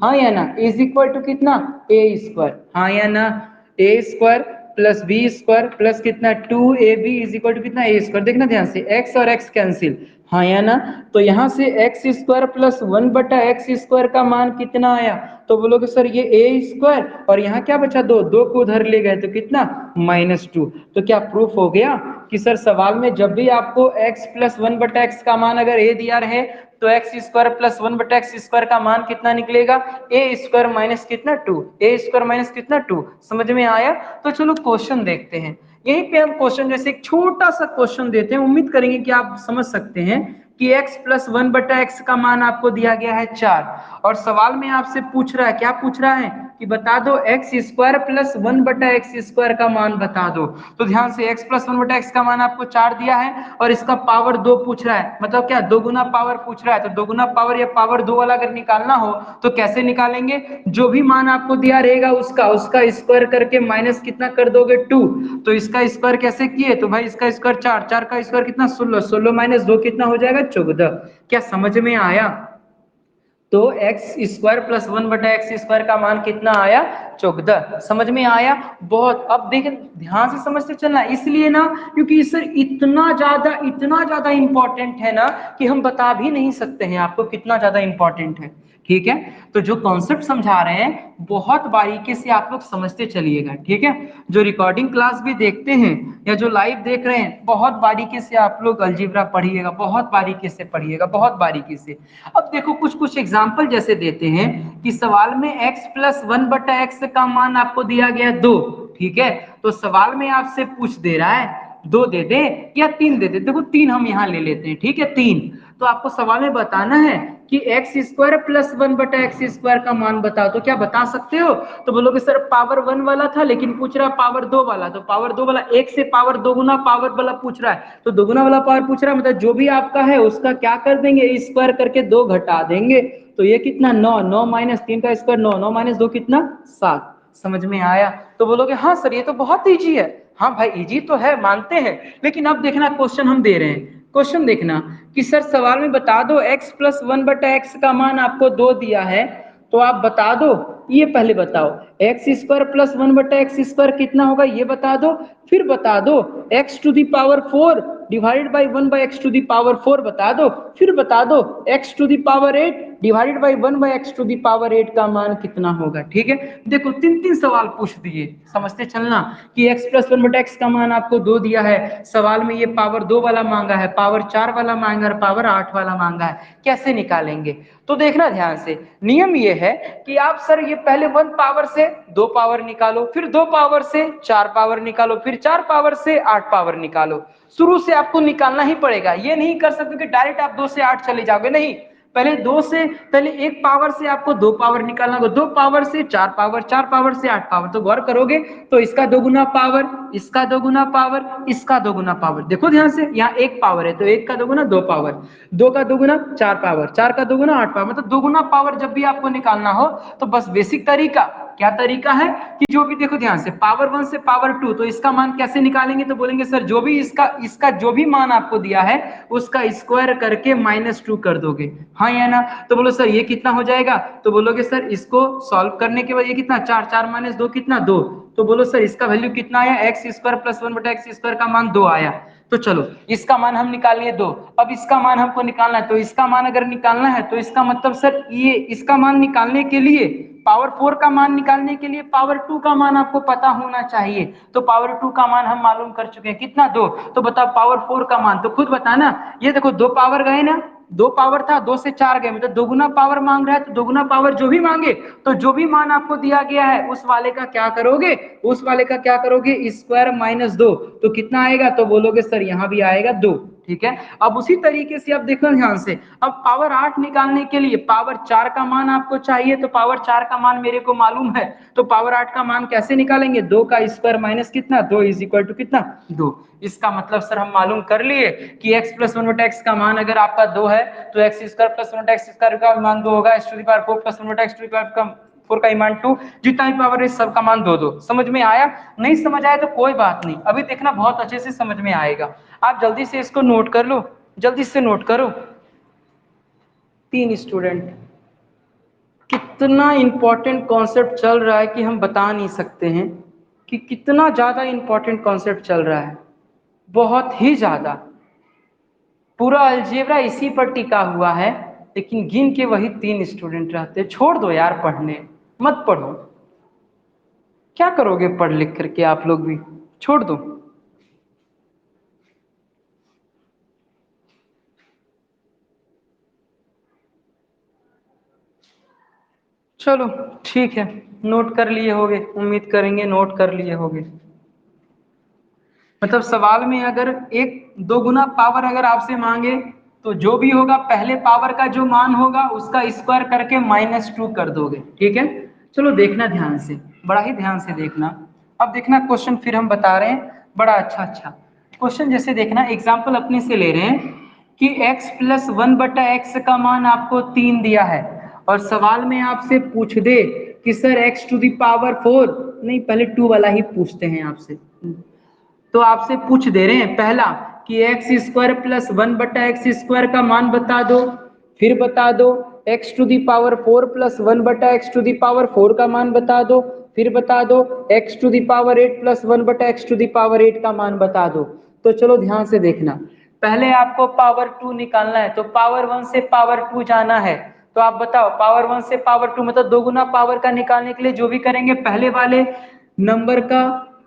हाँ या ना, इज इक्वल टू कितना a², हाँ या ना, a² प्लस b² प्लस कितना 2ab इज इक्वल टू कितना a²। देखना ध्यान से, x और x कैंसिल, हाँ या ना। तो यहाँ से x² प्लस 1/x² का मान कितना आया, तो बोलोगे सर ये a² और यहाँ क्या बचा, 2 को उधर ले गए तो कितना -2। तो क्या प्रूफ हो गया कि सर सवाल में जब भी आपको x प्लस 1/x का मान अगर a दिया रहे तो x² प्लस 1/x² का मान कितना निकलेगा, a² माइनस कितना 2, a² माइनस कितना 2। समझ में आया? तो चलो क्वेश्चन देखते हैं। यहीं पे हम क्वेश्चन जैसे एक छोटा सा क्वेश्चन देते हैं, उम्मीद करेंगे कि आप समझ सकते हैं कि x प्लस 1/x का मान आपको दिया गया है 4 और सवाल में आपसे पूछ रहा है, क्या पूछ रहा है कि बता दो x² प्लस 1/x² का मान बता दो। तो ध्यान से, x प्लस 1/x का मान आपको 4 दिया है और इसका पावर 2 पूछ रहा है, मतलब क्या 2 गुना पावर पूछ रहा है। तो 2 गुना पावर या पावर 2 वाला अगर निकालना हो तो कैसे निकालेंगे, जो भी मान आपको दिया रहेगा उसका स्क्वायर करके माइनस कितना कर दोगे 2। तो इसका स्क्वायर कैसे किए, तो भाई इसका स्क्वायर 4, 4 का स्क्वायर कितना 16, 16 माइनस 2 कितना हो जाएगा 14। क्या समझ में आया? तो एक्स स्क्वायर प्लस 1/x² का मान कितना आया? 14। समझ में आया? बहुत। अब देखें, ध्यान से समझते चलना, इसलिए ना क्योंकि सर इतना ज्यादा इंपॉर्टेंट है ना कि हम बता भी नहीं सकते हैं आपको कितना ज्यादा इंपॉर्टेंट है। ठीक है, तो जो कॉन्सेप्ट समझा रहे हैं बहुत बारीकी से आप लोग समझते चलिएगा। ठीक है, जो रिकॉर्डिंग क्लास भी देखते हैं या जो लाइव देख रहे हैं बहुत बारीकी से आप लोग अलजेब्रा पढ़िएगा, बहुत बारीकी से पढ़िएगा, बहुत बारीकी से। अब देखो कुछ एग्जाम्पल जैसे देते हैं कि सवाल में x प्लस 1/x का मान आपको दिया गया 2। ठीक है, तो सवाल में आपसे पूछ दे रहा है 2 दे दे या 3 दे दे। देखो 3 हम यहाँ ले लेते हैं। ठीक है, 3। तो आपको सवाल में बताना है कि x² प्लस 1/x² का मान बताओ। तो क्या बता सकते हो? तो बोलोगे सर पावर 1 वाला था लेकिन पूछ रहा है पावर 2 वाला। तो पावर 2 वाला 1 से पावर 2 गुना पावर वाला पूछ रहा है, तो 2 गुना वाला पावर पूछ रहा है, मतलब जो भी आपका है उसका क्या कर देंगे, स्क्वायर करके 2 घटा देंगे। तो ये कितना 9, 9 माइनस 3 का स्क्वायर 9, 9 माइनस 2 कितना 7। समझ में आया? तो बोलोगे हाँ सर ये तो बहुत इजी है। हाँ भाई इजी तो है, मानते हैं, लेकिन अब देखना क्वेश्चन हम दे रहे हैं। क्वेश्चन देखना कि सर सवाल में बता दो x प्लस 1/x का मान आपको 2 दिया है, तो आप बता दो। ये पहले बताओ x² प्लस 1/x² कितना होगा ये बता दो। फिर बता दो x to the power 4 divided by 1/x to the power 4 बता दो। फिर बता दो x to the power 8 divided by 1/x to the power 8 का मान कितना होगा। ठीक है, देखो 3 सवाल पूछ दिए। समझते चलना कि x प्लस 1/x का मान आपको 2 दिया है, सवाल में ये पावर 2 वाला मांगा है, पावर 4 वाला मांगा है, पावर 8 वाला मांगा है, कैसे निकालेंगे? तो देखना ध्यान से, नियम ये है कि आप सर ये पहले 1 पावर से 2 पावर निकालो, फिर 2 पावर से 4 पावर निकालो, फिर 4 पावर से 8 पावर निकालो। शुरू से आपको निकालना ही पड़ेगा, ये नहीं कर सकते कि डायरेक्ट आप 2 से 8 चले जाओगे, नहीं। पहले 1 पावर से आपको 2 पावर निकालना होगा, 2 पावर से 4 पावर, 4 पावर से 8 पावर। तो गौर करोगे तो इसका 2 गुना पावर, इसका 2 गुना पावर, इसका 2 गुना पावर। देखो ध्यान से, यहाँ 1 पावर है तो 1 का 2 गुना 2 पावर, 2 का 2 गुना 4 पावर, 4 का 2 गुना 8 पावर। मतलब 2 गुना पावर जब भी आपको निकालना हो तो बस बेसिक तरीका क्या तरीका है कि जो भी, देखो ध्यान से, पावर 1 से पावर 2, तो इसका मान कैसे निकालेंगे? तो बोलेंगे सर जो भी इसका जो भी मान आपको दिया है उसका स्क्वायर करके -2 कर दोगे, हाँ या ना? तो बोलो सर ये कितना हो जाएगा? तो बोलोगे सर इसको सॉल्व करने के बाद ये कितना 4, 4 माइनस 2 कितना 2। तो बोलो सर इसका वैल्यू कितना आया? x² प्लस 1/x² का मान 2 आया। तो चलो इसका मान हम निकाल लिए 2। अब इसका मान हमको निकालना है, तो इसका मान अगर निकालना है तो इसका मतलब सर ये इसका मान निकालने के लिए, पावर 4 का मान निकालने के लिए पावर 2 का मान आपको पता होना चाहिए। तो पावर 2 का मान हम मालूम कर चुके हैं, कितना 2। तो बताओ पावर 4 का मान, तो खुद बताना। ये देखो 2 पावर गए ना, 2 पावर था, 2 से 4 गए, मतलब 2 गुना पावर मांग रहा है। तो 2 गुना पावर जो भी मांगे, तो जो भी मान आपको दिया गया है उस वाले का क्या करोगे? उस वाले का क्या करोगे? स्क्वायर -2। तो कितना आएगा? तो बोलोगे सर यहाँ भी आएगा 2। ठीक है, अब उसी तरीके से अब देखो ध्यान से, अब पावर 8 निकालने के लिए पावर 4 का मान आपको चाहिए। तो पावर 4 का मान मेरे को मालूम है, तो पावर 8 का मान कैसे निकालेंगे? 2 का स्क्वायर माइनस कितना 2 इज इक्वल टू कितना 2। इसका मतलब सर हम मालूम कर लिए कि x प्लस 1/x का मान अगर आपका 2 है तो x² प्लस 1/x² का मान 2 होगा, x to the power 4 plus 1/x² का 4 का मान 2, जितना भी पावर है सबका मान 2 2। समझ में आया? नहीं समझ आया तो कोई बात नहीं, अभी देखना बहुत अच्छे से समझ में आएगा। आप जल्दी से इसको नोट कर लो, जल्दी से नोट करो। 3 स्टूडेंट, कितना इंपॉर्टेंट कॉन्सेप्ट चल रहा है कि हम बता नहीं सकते हैं कि कितना ज्यादा इंपॉर्टेंट कॉन्सेप्ट चल रहा है, बहुत ही ज्यादा। पूरा अलजेब्रा इसी पर टिका हुआ है, लेकिन गिन के वही 3 स्टूडेंट रहते। छोड़ दो यार पढ़ने, मत पढ़ो, क्या करोगे पढ़ लिख करके आप लोग भी, छोड़ दो। चलो ठीक है, नोट कर लिए होगे, उम्मीद करेंगे नोट कर लिए होगे। मतलब सवाल में अगर 1 2 गुना पावर अगर आपसे मांगे तो जो भी होगा पहले पावर का जो मान होगा उसका स्क्वायर करके -2 कर दोगे। ठीक है, चलो देखना ध्यान से, बड़ा ही ध्यान से देखना। अब देखना क्वेश्चन फिर हम बता रहे हैं, बड़ा अच्छा क्वेश्चन। जैसे देखना एग्जाम्पल अपने से ले रहे हैं कि x प्लस 1/x का मान आपको 3 दिया है और सवाल में आपसे पूछ दे कि sir x to the power 4, नहीं पहले 2 वाला ही पूछते हैं आपसे। तो आपसे पूछ दे रहे हैं पहला कि x² प्लस 1/x² का मान बता दो, फिर बता दो x to the power 4 plus 1 बटा एक्स टू दी पावर 4 का मान बता दो, फिर बता दो x to the power 8 plus 1 बटा एक्स टू दी पावर 8 का मान बता दो। तो चलो ध्यान से देखना, पहले आपको पावर 2 निकालना है, तो पावर 1 से पावर 2 जाना है। तो आप बताओ पावर 1 से पावर 2 मतलब दो गुना पावर का निकालने के लिए जो भी करेंगे पहले वाले नंबर का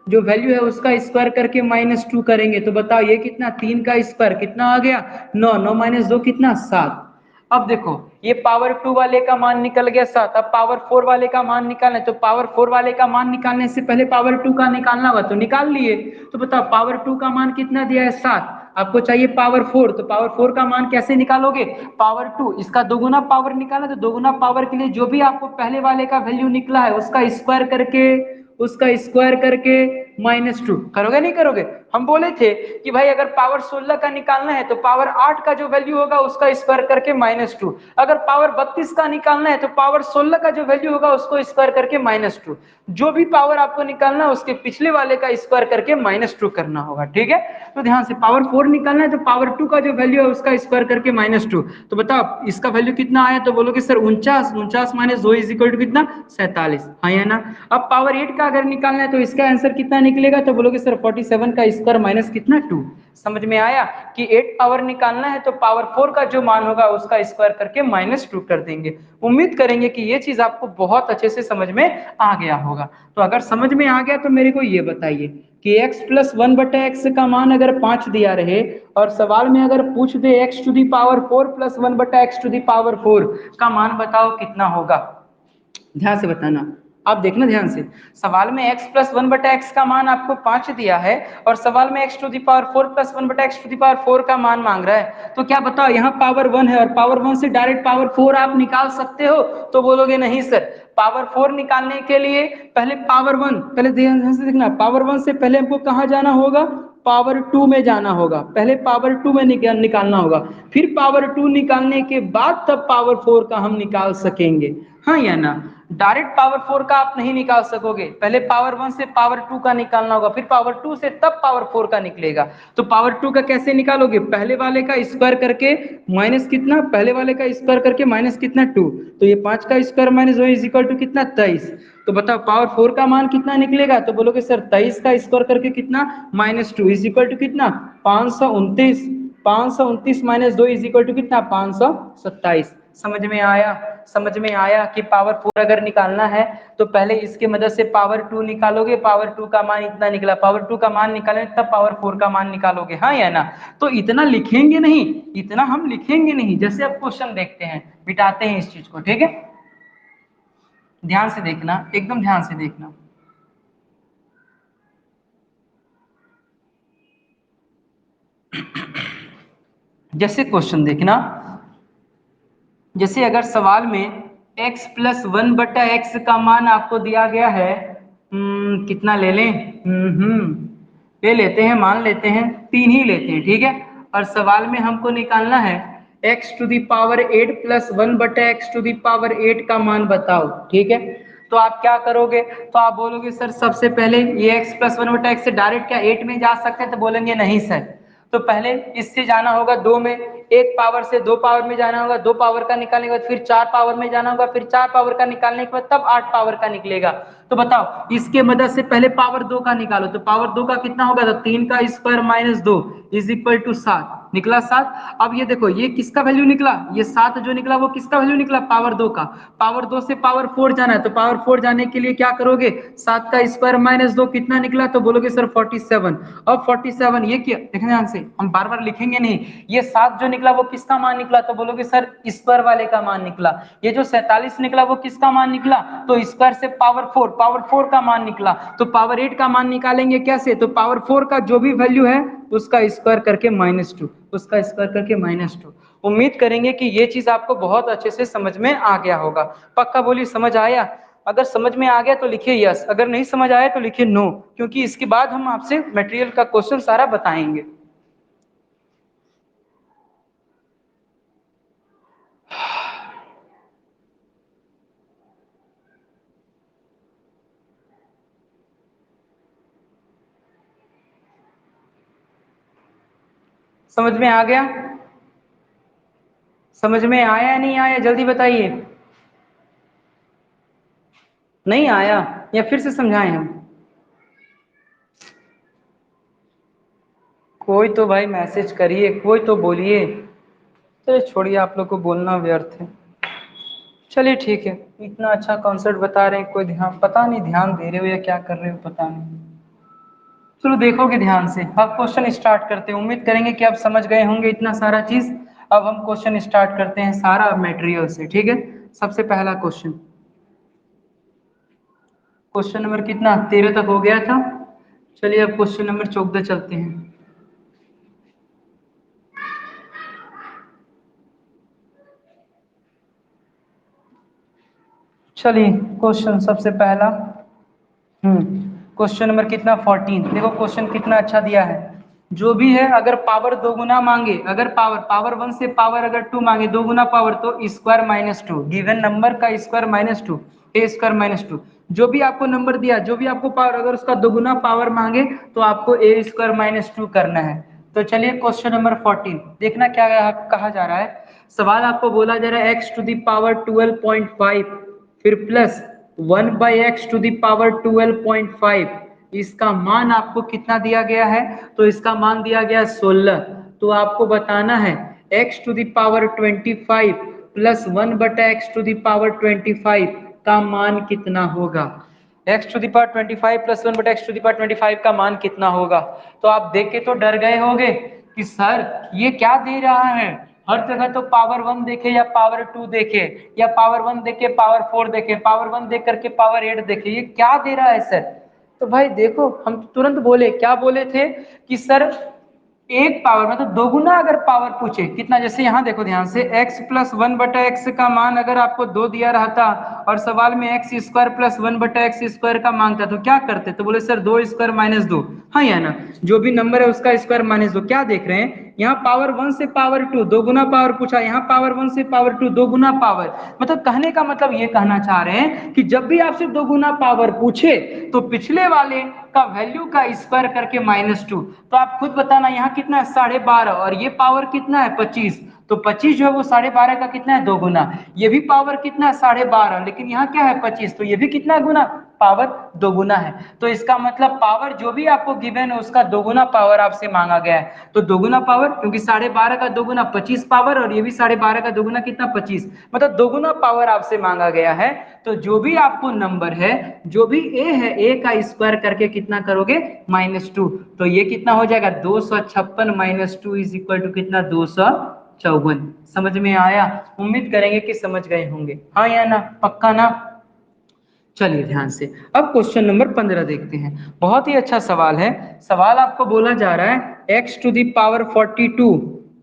जो वैल्यू है उसका स्क्वायर करके -2 करेंगे। तो बताओ ये कितना, 3 का स्क्वायर कितना आ गया 9, 9 - 2 कितना 7। अब देखो ये पावर 2 वाले का मान निकल गया 7, अब पावर 4 वाले का मान निकालना है, तो पावर 4 वाले का मान निकालने से पहले पावर 2 का निकालना होगा, तो निकाल लिए। तो बताओ पावर 2 का मान कितना दिया है 7, आपको चाहिए पावर 4, तो पावर 4 का मान कैसे निकालोगे, पावर 2 इसका दोगुना पावर निकालना, तो दोगुना पावर के लिए जो भी आपको पहले वाले का वैल्यू निकला है उसका स्क्वायर करके -2 करोगे नहीं करोगे। हम बोले थे कि भाई अगर पावर 16 का निकालना है तो पावर 8 का जो वैल्यू होगा उसका स्क्वायर करके -2, अगर पावर 32 का निकालना है तो पावर 16 का जो वैल्यू होगा उसको स्क्वायर करके -2, जो भी पावर आपको निकालना है उसके पिछले वाले का स्क्वायर करके -2 करना होगा, ठीक है। तो ध्यान से पावर 4 निकालना है तो पावर 2 का जो वैल्यू है उसका स्क्वायर करके -2। तो बताओ इसका वैल्यू कितना आया, तो बोलोगे सर 49, 49 - 2 = कितना 47, हाँ या ना। अब पावर 8 का अगर निकालना है तो इसका आंसर कितना निकलेगा, तो बोलोगे सर 47 का स्क्वायर माइनस कितना 2। समझ में आया कि 8 पावर निकालना है तो पावर 4 का जो मान होगा उसका स्क्वायर करके -2 कर देंगे। उम्मीद करेंगे कि ये चीज आपको बहुत अच्छे से समझ में आ गया होगा। तो अगर समझ में आ गया तो मेरे को ये बताइए कि x + 1 बटा एक्स का मान अगर 5 दिया रहे और सवाल में अगर पूछ दे x टू दी पावर 4 + 1 बटा एक्स टू दी पावर 4 का मान बताओ कितना होगा। ध्यान से बताना, आप देखना ध्यान से, सवाल में x + 1 बटा एक्स का मान आपको 5 दिया है और सवाल में x टू दी पावर 4 + 1 बटा एक्स टू दी पावर 4 का मान मांग रहा है। तो क्या बताओ यहाँ पावर 1 है और पावर 1 से डायरेक्ट पावर 4 आप निकाल सकते हो, तो बोलोगे नहीं सर, पावर 4 निकालने के लिए पहले पावर 1, पहले ध्यान से देखना, पावर 1 से पहले हमको कहाँ जाना होगा, पावर 2 में जाना होगा, पहले पावर 2 में निकालना होगा, फिर पावर 2 निकालने के बाद तब पावर 4 का हम निकाल सकेंगे, हाँ या ना। डायरेक्ट पावर 4 का आप नहीं निकाल सकोगे, पहले पावर 1 से पावर 2 का निकालना होगा, फिर पावर 2 से तब पावर 4 का निकलेगा। तो पावर 2 का कैसे निकालोगे, पहले वाले का स्क्वायर करके माइनस कितना, पहले वाले का स्क्वायर करके माइनस कितना 2, तो ये 5 का स्क्वायर माइनस 2 = कितना 23। तो बताओ पावर 4 का मान कितना निकलेगा, तो बोलोगे सर 23 का स्क्वायर करके कितना -2 = कितना 529, 529 - 2 = कितना 527। समझ में आया, समझ में आया कि पावर 4 अगर निकालना है तो पहले इसके मदद से पावर 2 निकालोगे, पावर 2 का मान इतना निकला, पावर 2 का मान निकालोगे तब पावर 4 का मान निकालोगे, हाँ या ना। तो इतना लिखेंगे नहीं, इतना हम लिखेंगे नहीं, जैसे अब क्वेश्चन देखते हैं, मिटाते हैं इस चीज को, ठीक है। ध्यान से देखना, एकदम ध्यान से देखना। जैसे क्वेश्चन देखना, जैसे अगर सवाल में x + 1 बटा एक्स का मान आपको दिया गया है, कितना ले लें, ले लेते हैं, मान लेते हैं 3 ही लेते हैं, ठीक है। और सवाल में हमको निकालना है x टू दी पावर 8 + 1 बटा एक्स टू दी पावर 8 का मान बताओ, ठीक है। तो आप क्या करोगे, तो आप बोलोगे सर सबसे पहले ये x + 1 बटा एक्स से डायरेक्ट क्या 8 में जा सकते हैं, तो बोलेंगे नहीं सर, तो पहले इससे जाना होगा 2 में, एक पावर से 2 पावर में जाना होगा, 2 पावर का निकालने के बाद फिर 4 पावर में जाना होगा, फिर 4 पावर का निकालने के बाद तब 8 पावर का निकलेगा। तो बताओ इसके मदद से पहले पावर 2 का निकालो, तो पावर 2 का कितना होगा, तो 3 का स्क्वायर - 2 = 7, निकला 7। अब ये देखो ये किसका वैल्यू निकला, ये 7 जो निकला वो किसका वैल्यू निकला, पावर 2 का। पावर 2 से पावर 4 जाना है, तो पावर 4 जाने के लिए क्या करोगे, 7 का स्क्वायर - 2 कितना निकला, तो बोलोगे सर 47। अब 47 ये क्या, देखना ध्यान से, हम बार बार लिखेंगे नहीं, ये 7 जो निकला वो किसका मान निकला, तो बोलोगे सर स्क्वायर वाले का मान निकला। ये जो 47 निकला वो किसका मान निकला, तो स्क्वायर से पावर 4 का मान निकला। तो पावर 8 का मान निकालेंगे कैसे, तो पावर 4 का जो भी वैल्यू है उसका स्क्वायर करके -2, उसका स्क्वायर करके -2। उम्मीद करेंगे कि ये चीज आपको बहुत अच्छे से समझ में आ गया होगा। पक्का बोलिए समझ आया, अगर समझ में आ गया तो लिखिए यस, अगर नहीं समझ आया तो लिखिए नो, क्योंकि इसके बाद हम आपसे मटेरियल का क्वेश्चन सारा बताएंगे। समझ में आ गया, समझ में आया या नहीं आया, जल्दी बताइए। नहीं आया या फिर से समझाएं हम? कोई तो भाई मैसेज करिए, कोई तो बोलिए। चलिए छोड़िए, आप लोग को बोलना व्यर्थ है। चलिए ठीक है, इतना अच्छा कॉन्सेप्ट बता रहे हैं, कोई ध्यान, पता नहीं ध्यान दे रहे हो या क्या कर रहे हो, पता नहीं। चलो देखोगे ध्यान से। अब क्वेश्चन स्टार्ट करते हैं, उम्मीद करेंगे कि आप समझ गए होंगे इतना सारा चीज। अब हम क्वेश्चन स्टार्ट करते हैं सारा मटेरियल से, ठीक है। सबसे पहला क्वेश्चन, क्वेश्चन नंबर कितना, 13 तक हो गया था। चलिए अब क्वेश्चन नंबर 14 चलते हैं। चलिए क्वेश्चन सबसे पहला, क्वेश्चन नंबर कितना, 14। देखो क्वेश्चन कितना अच्छा दिया है। जो भी है अगर पावर दो गुना मांगे, अगर पावर पावर वन से पावर अगर टू मांगे, दो गुना पावर, तो square minus two, given number का स्क्वायर माइनस टू, ए स्क्वायर माइनस टू। जो भी आपको नंबर दिया, जो भी आपको पावर, अगर उसका दोगुना पावर मांगे तो आपको ए स्क्वायर माइनस टू करना है। तो चलिए क्वेश्चन नंबर 14 देखना क्या कहा जा रहा है। सवाल आपको बोला जा रहा है एक्स टू दी पावर 12.5 फिर plus 1/x to the power 12.5, इसका मान आपको कितना दिया गया है, तो इसका मान दिया गया 16। तो आपको बताना है x to the power 25 plus 1/x to the power 25 का मान कितना होगा। x to the power 25 plus 1/x to the power 25 का मान कितना होगा। तो आप देख के तो डर गए होंगे कि सर ये क्या दे रहा है, हर जगह तो पावर वन देखे या पावर टू देखे, या पावर वन देखे पावर फोर देखे, पावर वन देख करके पावर एट देखे, ये क्या दे रहा है सर। तो भाई देखो हम तुरंत बोले, क्या बोले थे कि सर एक पावर मतलब दोगुना अगर पावर पूछे कितना, जैसे यहाँ देखो ध्यान से, x प्लस 1/x का मान अगर आपको दो दिया रहता और सवाल में x square plus 1/x square का मांगता तो क्या करते, तो बोले सर दो स्क्वायर माइनस दो, हाँ या ना, जो भी नंबर है उसका स्क्वायर माइनस दो। क्या देख रहे हैं यहाँ पावर वन से पावर टू दो गुना पावर पूछा, यहाँ पावर वन से पावर टू दो गुना पावर, मतलब कहने का मतलब ये कहना चाह रहे हैं कि जब भी आपसे दो गुना पावर पूछे तो पिछले वाले का वैल्यू का स्क्वायर करके माइनस टू। तो आप खुद बताना यहाँ कितना है 12.5 और ये पावर कितना है 25, तो 25 जो है वो 12.5 का कितना है दो गुना, ये भी पावर कितना है 12.5, लेकिन यहाँ क्या है 25, तो ये भी कितना गुना, पावर दो गुना है। तो इसका मतलब पावर जो भी आपको गिवन है उसका दोगुना पावर आपसे मांगा गया है। तो दोगुना पावर क्योंकि 12.5 का दोगुना 25 पावर, और ये भी 12.5 का दोगुना कितना 25, मतलब दोगुना पावर आपसे मांगा गया है। तो जो भी आपको नंबर है, जो भी ए है, ए का स्क्वायर करके कितना करोगे माइनस टू, तो ये कितना हो जाएगा 256 minus two is equal to कितना 254। समझ में आया, उम्मीद करेंगे कि समझ गए होंगे, हाँ या ना, पक्का ना। चलिए ध्यान से अब क्वेश्चन नंबर 15 देखते हैं। बहुत ही अच्छा सवाल है। सवाल आपको बोला जा रहा है x to the power 42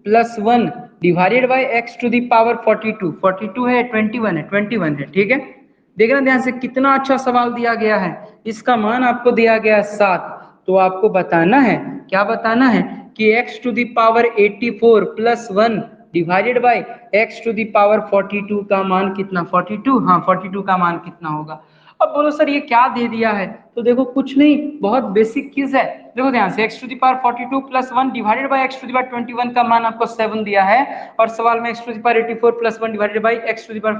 plus 1 divided by x to the power 42, 42 है 21 है, 21 है, ठीक है। देखना ध्यान से कितना अच्छा सवाल दिया गया है। इसका मान आपको दिया गया है 7। तो आपको बताना है, क्या बताना है कि x to the power 84 plus 1 divided by x to the power 42 का मान कितना, 42, हाँ 42 का मान कितना होगा। अब बोलो सर ये क्या दे दिया है, तो देखो कुछ नहीं, बहुत बेसिक चीज है। देखो ध्यान से x to the power 42 plus 1 divided by x to the power 21 का मान आपको 7 दिया है, और सवाल में x to the power 84 plus 1 divided by x to the power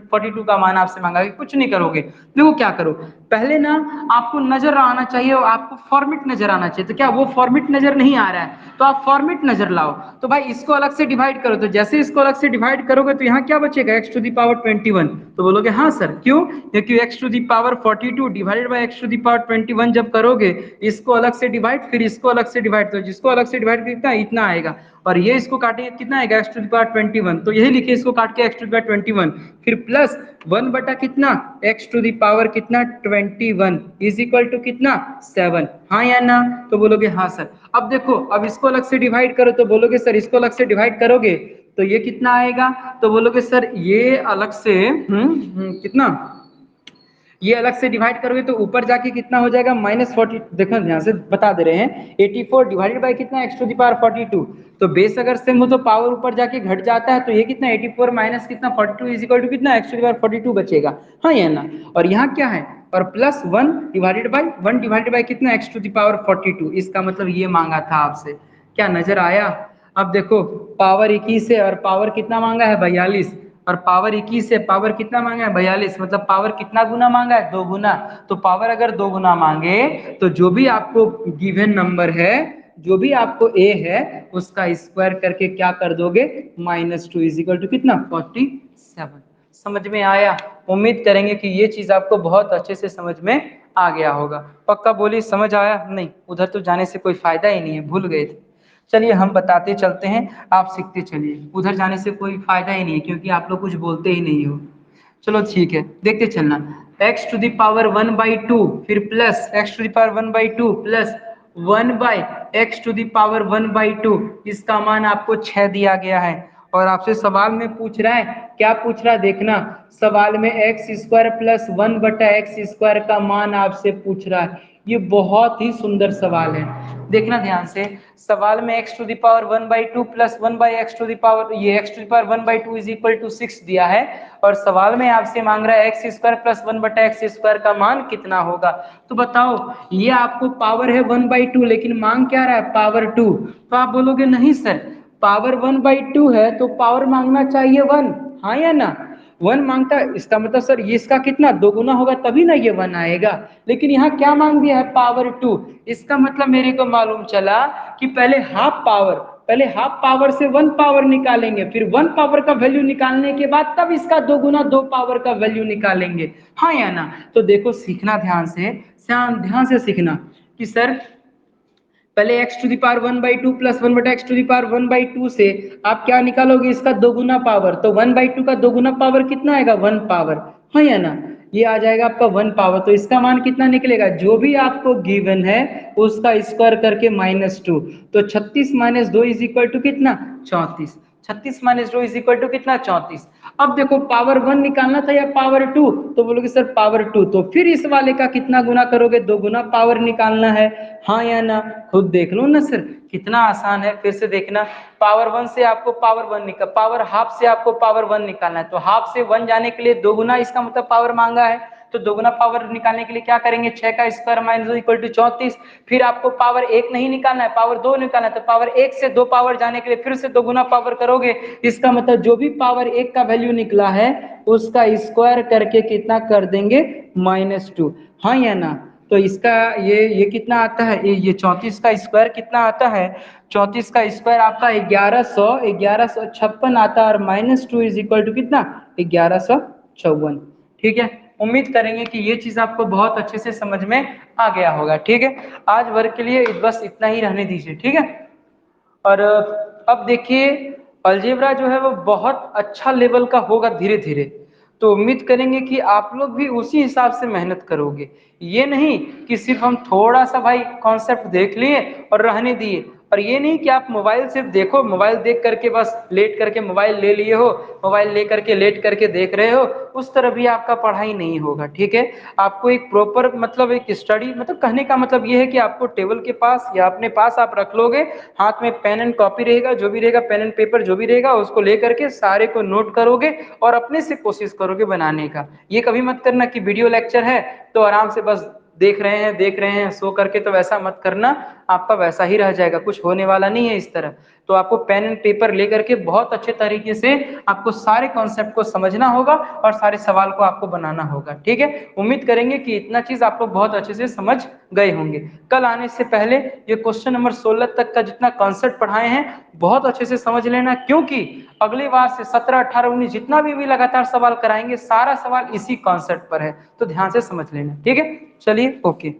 42 का मान आपसे मांगा है। कुछ नहीं करोगे, देखो क्या करो, पहले ना आपको नजर आना चाहिए और आपको फॉर्मेट नजर आना चाहिए। तो क्या वो फॉर्मेट नजर नहीं आ रहा है, तो आप फॉर्मेट नजर लाओ। तो भाई इसको अलग से डिवाइड करो, तो जैसे इसको अलग से डिवाइड करोगे तो यहाँ क्या बचेगा x टू दी पावर 21। तो बोलोगे हाँ सर क्यों, क्योंकि x to the power 42 divided by x to the power 21 जब करोगे, इसको अलग से डिवाइड फिर इसको अलग से डिवाइड, तो जिसको अलग से डिवाइड कितना इतना आएगा, और ये इसको काटेंगे कितना आएगा x टू दी पावर 21, तो यही लिखिए इसको काट के x टू दी पावर 21, फिर प्लस 1 बटा कितना x टू दी पावर कितना 21 इज इक्वल टू कितना 7, हाँ या ना। तो बोलोगे हाँ सर। अब देखो अब इसको अलग से डिवाइड करो, तो बोलोगे सर इसको अलग से डिवाइड करोगे तो ये कितना आएगा, तो बोलोगे सर ये अलग से कितना, ये अलग से डिवाइड करोगे तो ऊपर जाके कितना हो जाएगा -40। देखो ध्यान से बता दे रहे हैं 84 डिवाइडेड बाय कितना x टू दी पावर 42, तो बेस अगर सेम हो तो पावर ऊपर जाके घट जाता है, तो ये कितना 84 माइनस कितना 42 इज इक्वल टू कितना x टू दी पावर 42 बचेगा, हाँ या ना। और यहाँ क्या है, और प्लस 1 डिवाइडेड बाय कितना x टू दी पावर 42, इसका मतलब ये मांगा था आपसे। क्या नजर आया, अब देखो पावर 21 है और पावर कितना मांगा है 42, और पावर 21 है, पावर कितना मांगा है 42, मतलब पावर कितना गुना मांगा है 2 गुना। तो पावर अगर 2 गुना मांगे तो जो भी आपको गिवन नंबर है, जो भी आपको ए है उसका स्क्वायर करके क्या कर दोगे -2 इजिकल टू कितना 47। समझ में आया? उम्मीद करेंगे कि ये चीज आपको बहुत अच्छे से समझ में आ गया होगा। पक्का बोली समझ आया? नहीं, उधर तो जाने से कोई फायदा ही नहीं है, भूल गए थे। चलिए हम बताते चलते हैं, आप सीखते चलिए, उधर जाने से कोई फायदा ही नहीं है क्योंकि आप लोग कुछ बोलते ही नहीं हो। चलो ठीक है, देखते चलना। x टू द पावर 1/2 फिर plus x to the power 1/2 plus 1/x to the power 1/2, इसका मान आपको 6 दिया गया है और आपसे सवाल में पूछ रहा है, क्या पूछ रहा है देखना, सवाल में एक्स स्क्वायर प्लस 1/x² का मान आपसे पूछ रहा है। ये बहुत ही सुंदर सवाल है, देखना ध्यान से। सवाल में x to the power 1/2 plus 1/x to the power, ये x to the power 1/2 is equal to 6 दिया है और सवाल में आपसे मांग रहा है x² प्लस 1/x² का मान कितना होगा। तो बताओ, ये आपको पावर है 1/2 लेकिन मांग क्या रहा है पावर 2। तो आप बोलोगे नहीं सर, पावर 1/2 है तो पावर मांगना चाहिए 1, हाँ या ना? 1 मांगता है, इसका मतलब सर ये इसका कितना 2 गुना होगा तभी ना ये 1 आएगा, लेकिन यहाँ क्या मांग दिया है पावर 2। इसका मतलब मेरे को मालूम चला कि पहले हाफ पावर से 1 पावर निकालेंगे, फिर 1 पावर का वैल्यू निकालने के बाद तब इसका 2 गुना 2 पावर का वैल्यू निकालेंगे, हाँ या ना? तो देखो सीखना ध्यान से, ध्यान से सीखना कि सर पहले x to the power 1/2 plus 1/x to the power 1/2 से आप क्या निकालोगे इसका 2 गुना पावर, तो 1/2 का 2 गुना पावर कितना आएगा 1 पावर, हाँ या ना? ये आ जाएगा आपका 1 पावर, तो इसका मान कितना निकलेगा, जो भी आपको गिवन है उसका स्क्वायर करके -2, तो 36 - 2 इज इक्वल टू कितना 34, 36 - 2 इज इक्वल टू कितना 34। अब देखो पावर 1 निकालना था या पावर 2, तो बोलोगे सर पावर 2, तो फिर इस वाले का कितना गुना करोगे 2 गुना पावर निकालना है, हाँ या ना? खुद देख लो ना सर, कितना आसान है, फिर से देखना। पावर 1 से आपको पावर 1 निकाल, पावर हाफ से आपको पावर 1 निकालना है, तो हाफ से 1 जाने के लिए 2 गुना इसका मतलब पावर मांगा है, तो 2 गुना पावर निकालने के लिए क्या करेंगे 6 का स्क्वायर माइनस 2 इक्वल टू 34। फिर आपको पावर 1 नहीं निकालना है, पावर 2 निकालना है, तो पावर 1 से 2 पावर जाने के लिए फिर से 2 गुना पावर करोगे, इसका मतलब जो भी पावर 1 का वैल्यू निकला है उसका स्क्वायर करके कितना कर देंगे -2, हाँ या ना? तो इसका ये कितना आता है, ये 34 का स्क्वायर कितना आता है, 34 का स्क्वायर आपका 1156 आता है और -2 इज इक्वल टू कितना 1154। ठीक है, उम्मीद करेंगे कि ये चीज आपको बहुत अच्छे से समझ में आ गया होगा। ठीक है, आज वर्ग के लिए बस इतना ही रहने दीजिए, ठीक है। और अब देखिए अलजेब्रा जो है वो बहुत अच्छा लेवल का होगा धीरे धीरे, तो उम्मीद करेंगे कि आप लोग भी उसी हिसाब से मेहनत करोगे, ये नहीं कि सिर्फ हम थोड़ा सा भाई कॉन्सेप्ट देख लिए और रहने दिए, और ये नहीं कि आप मोबाइल सिर्फ देखो, मोबाइल देख करके बस लेट करके मोबाइल ले लिए हो, मोबाइल ले करके लेट करके देख रहे हो, उस तरह भी आपका पढ़ाई नहीं होगा। ठीक है, आपको एक प्रॉपर मतलब एक स्टडी, मतलब कहने का मतलब ये है कि आपको टेबल के पास या अपने पास आप रख लोगे, हाथ में पेन एंड कॉपी रहेगा, जो भी रहेगा पेन एंड पेपर जो भी रहेगा उसको लेकर के सारे को नोट करोगे और अपने से कोशिश करोगे बनाने का। ये कभी मत करना कि वीडियो लेक्चर है तो आराम से बस देख रहे हैं सो करके, तो वैसा मत करना, आपका वैसा ही रह जाएगा, कुछ होने वाला नहीं है इस तरह। तो आपको पेन एंड पेपर लेकर के बहुत अच्छे तरीके से आपको सारे कॉन्सेप्ट को समझना होगा और सारे सवाल को आपको बनाना होगा। ठीक है, उम्मीद करेंगे कि इतना चीज आप लोग बहुत अच्छे से समझ गए होंगे। कल आने से पहले ये क्वेश्चन नंबर 16 तक का जितना कॉन्सेप्ट पढ़ाए हैं बहुत अच्छे से समझ लेना, क्योंकि अगली बार से 17, 18, 19 जितना भी लगातार सवाल कराएंगे सारा सवाल इसी कॉन्सेप्ट पर है, तो ध्यान से समझ लेना। ठीक है, चलिए ओके।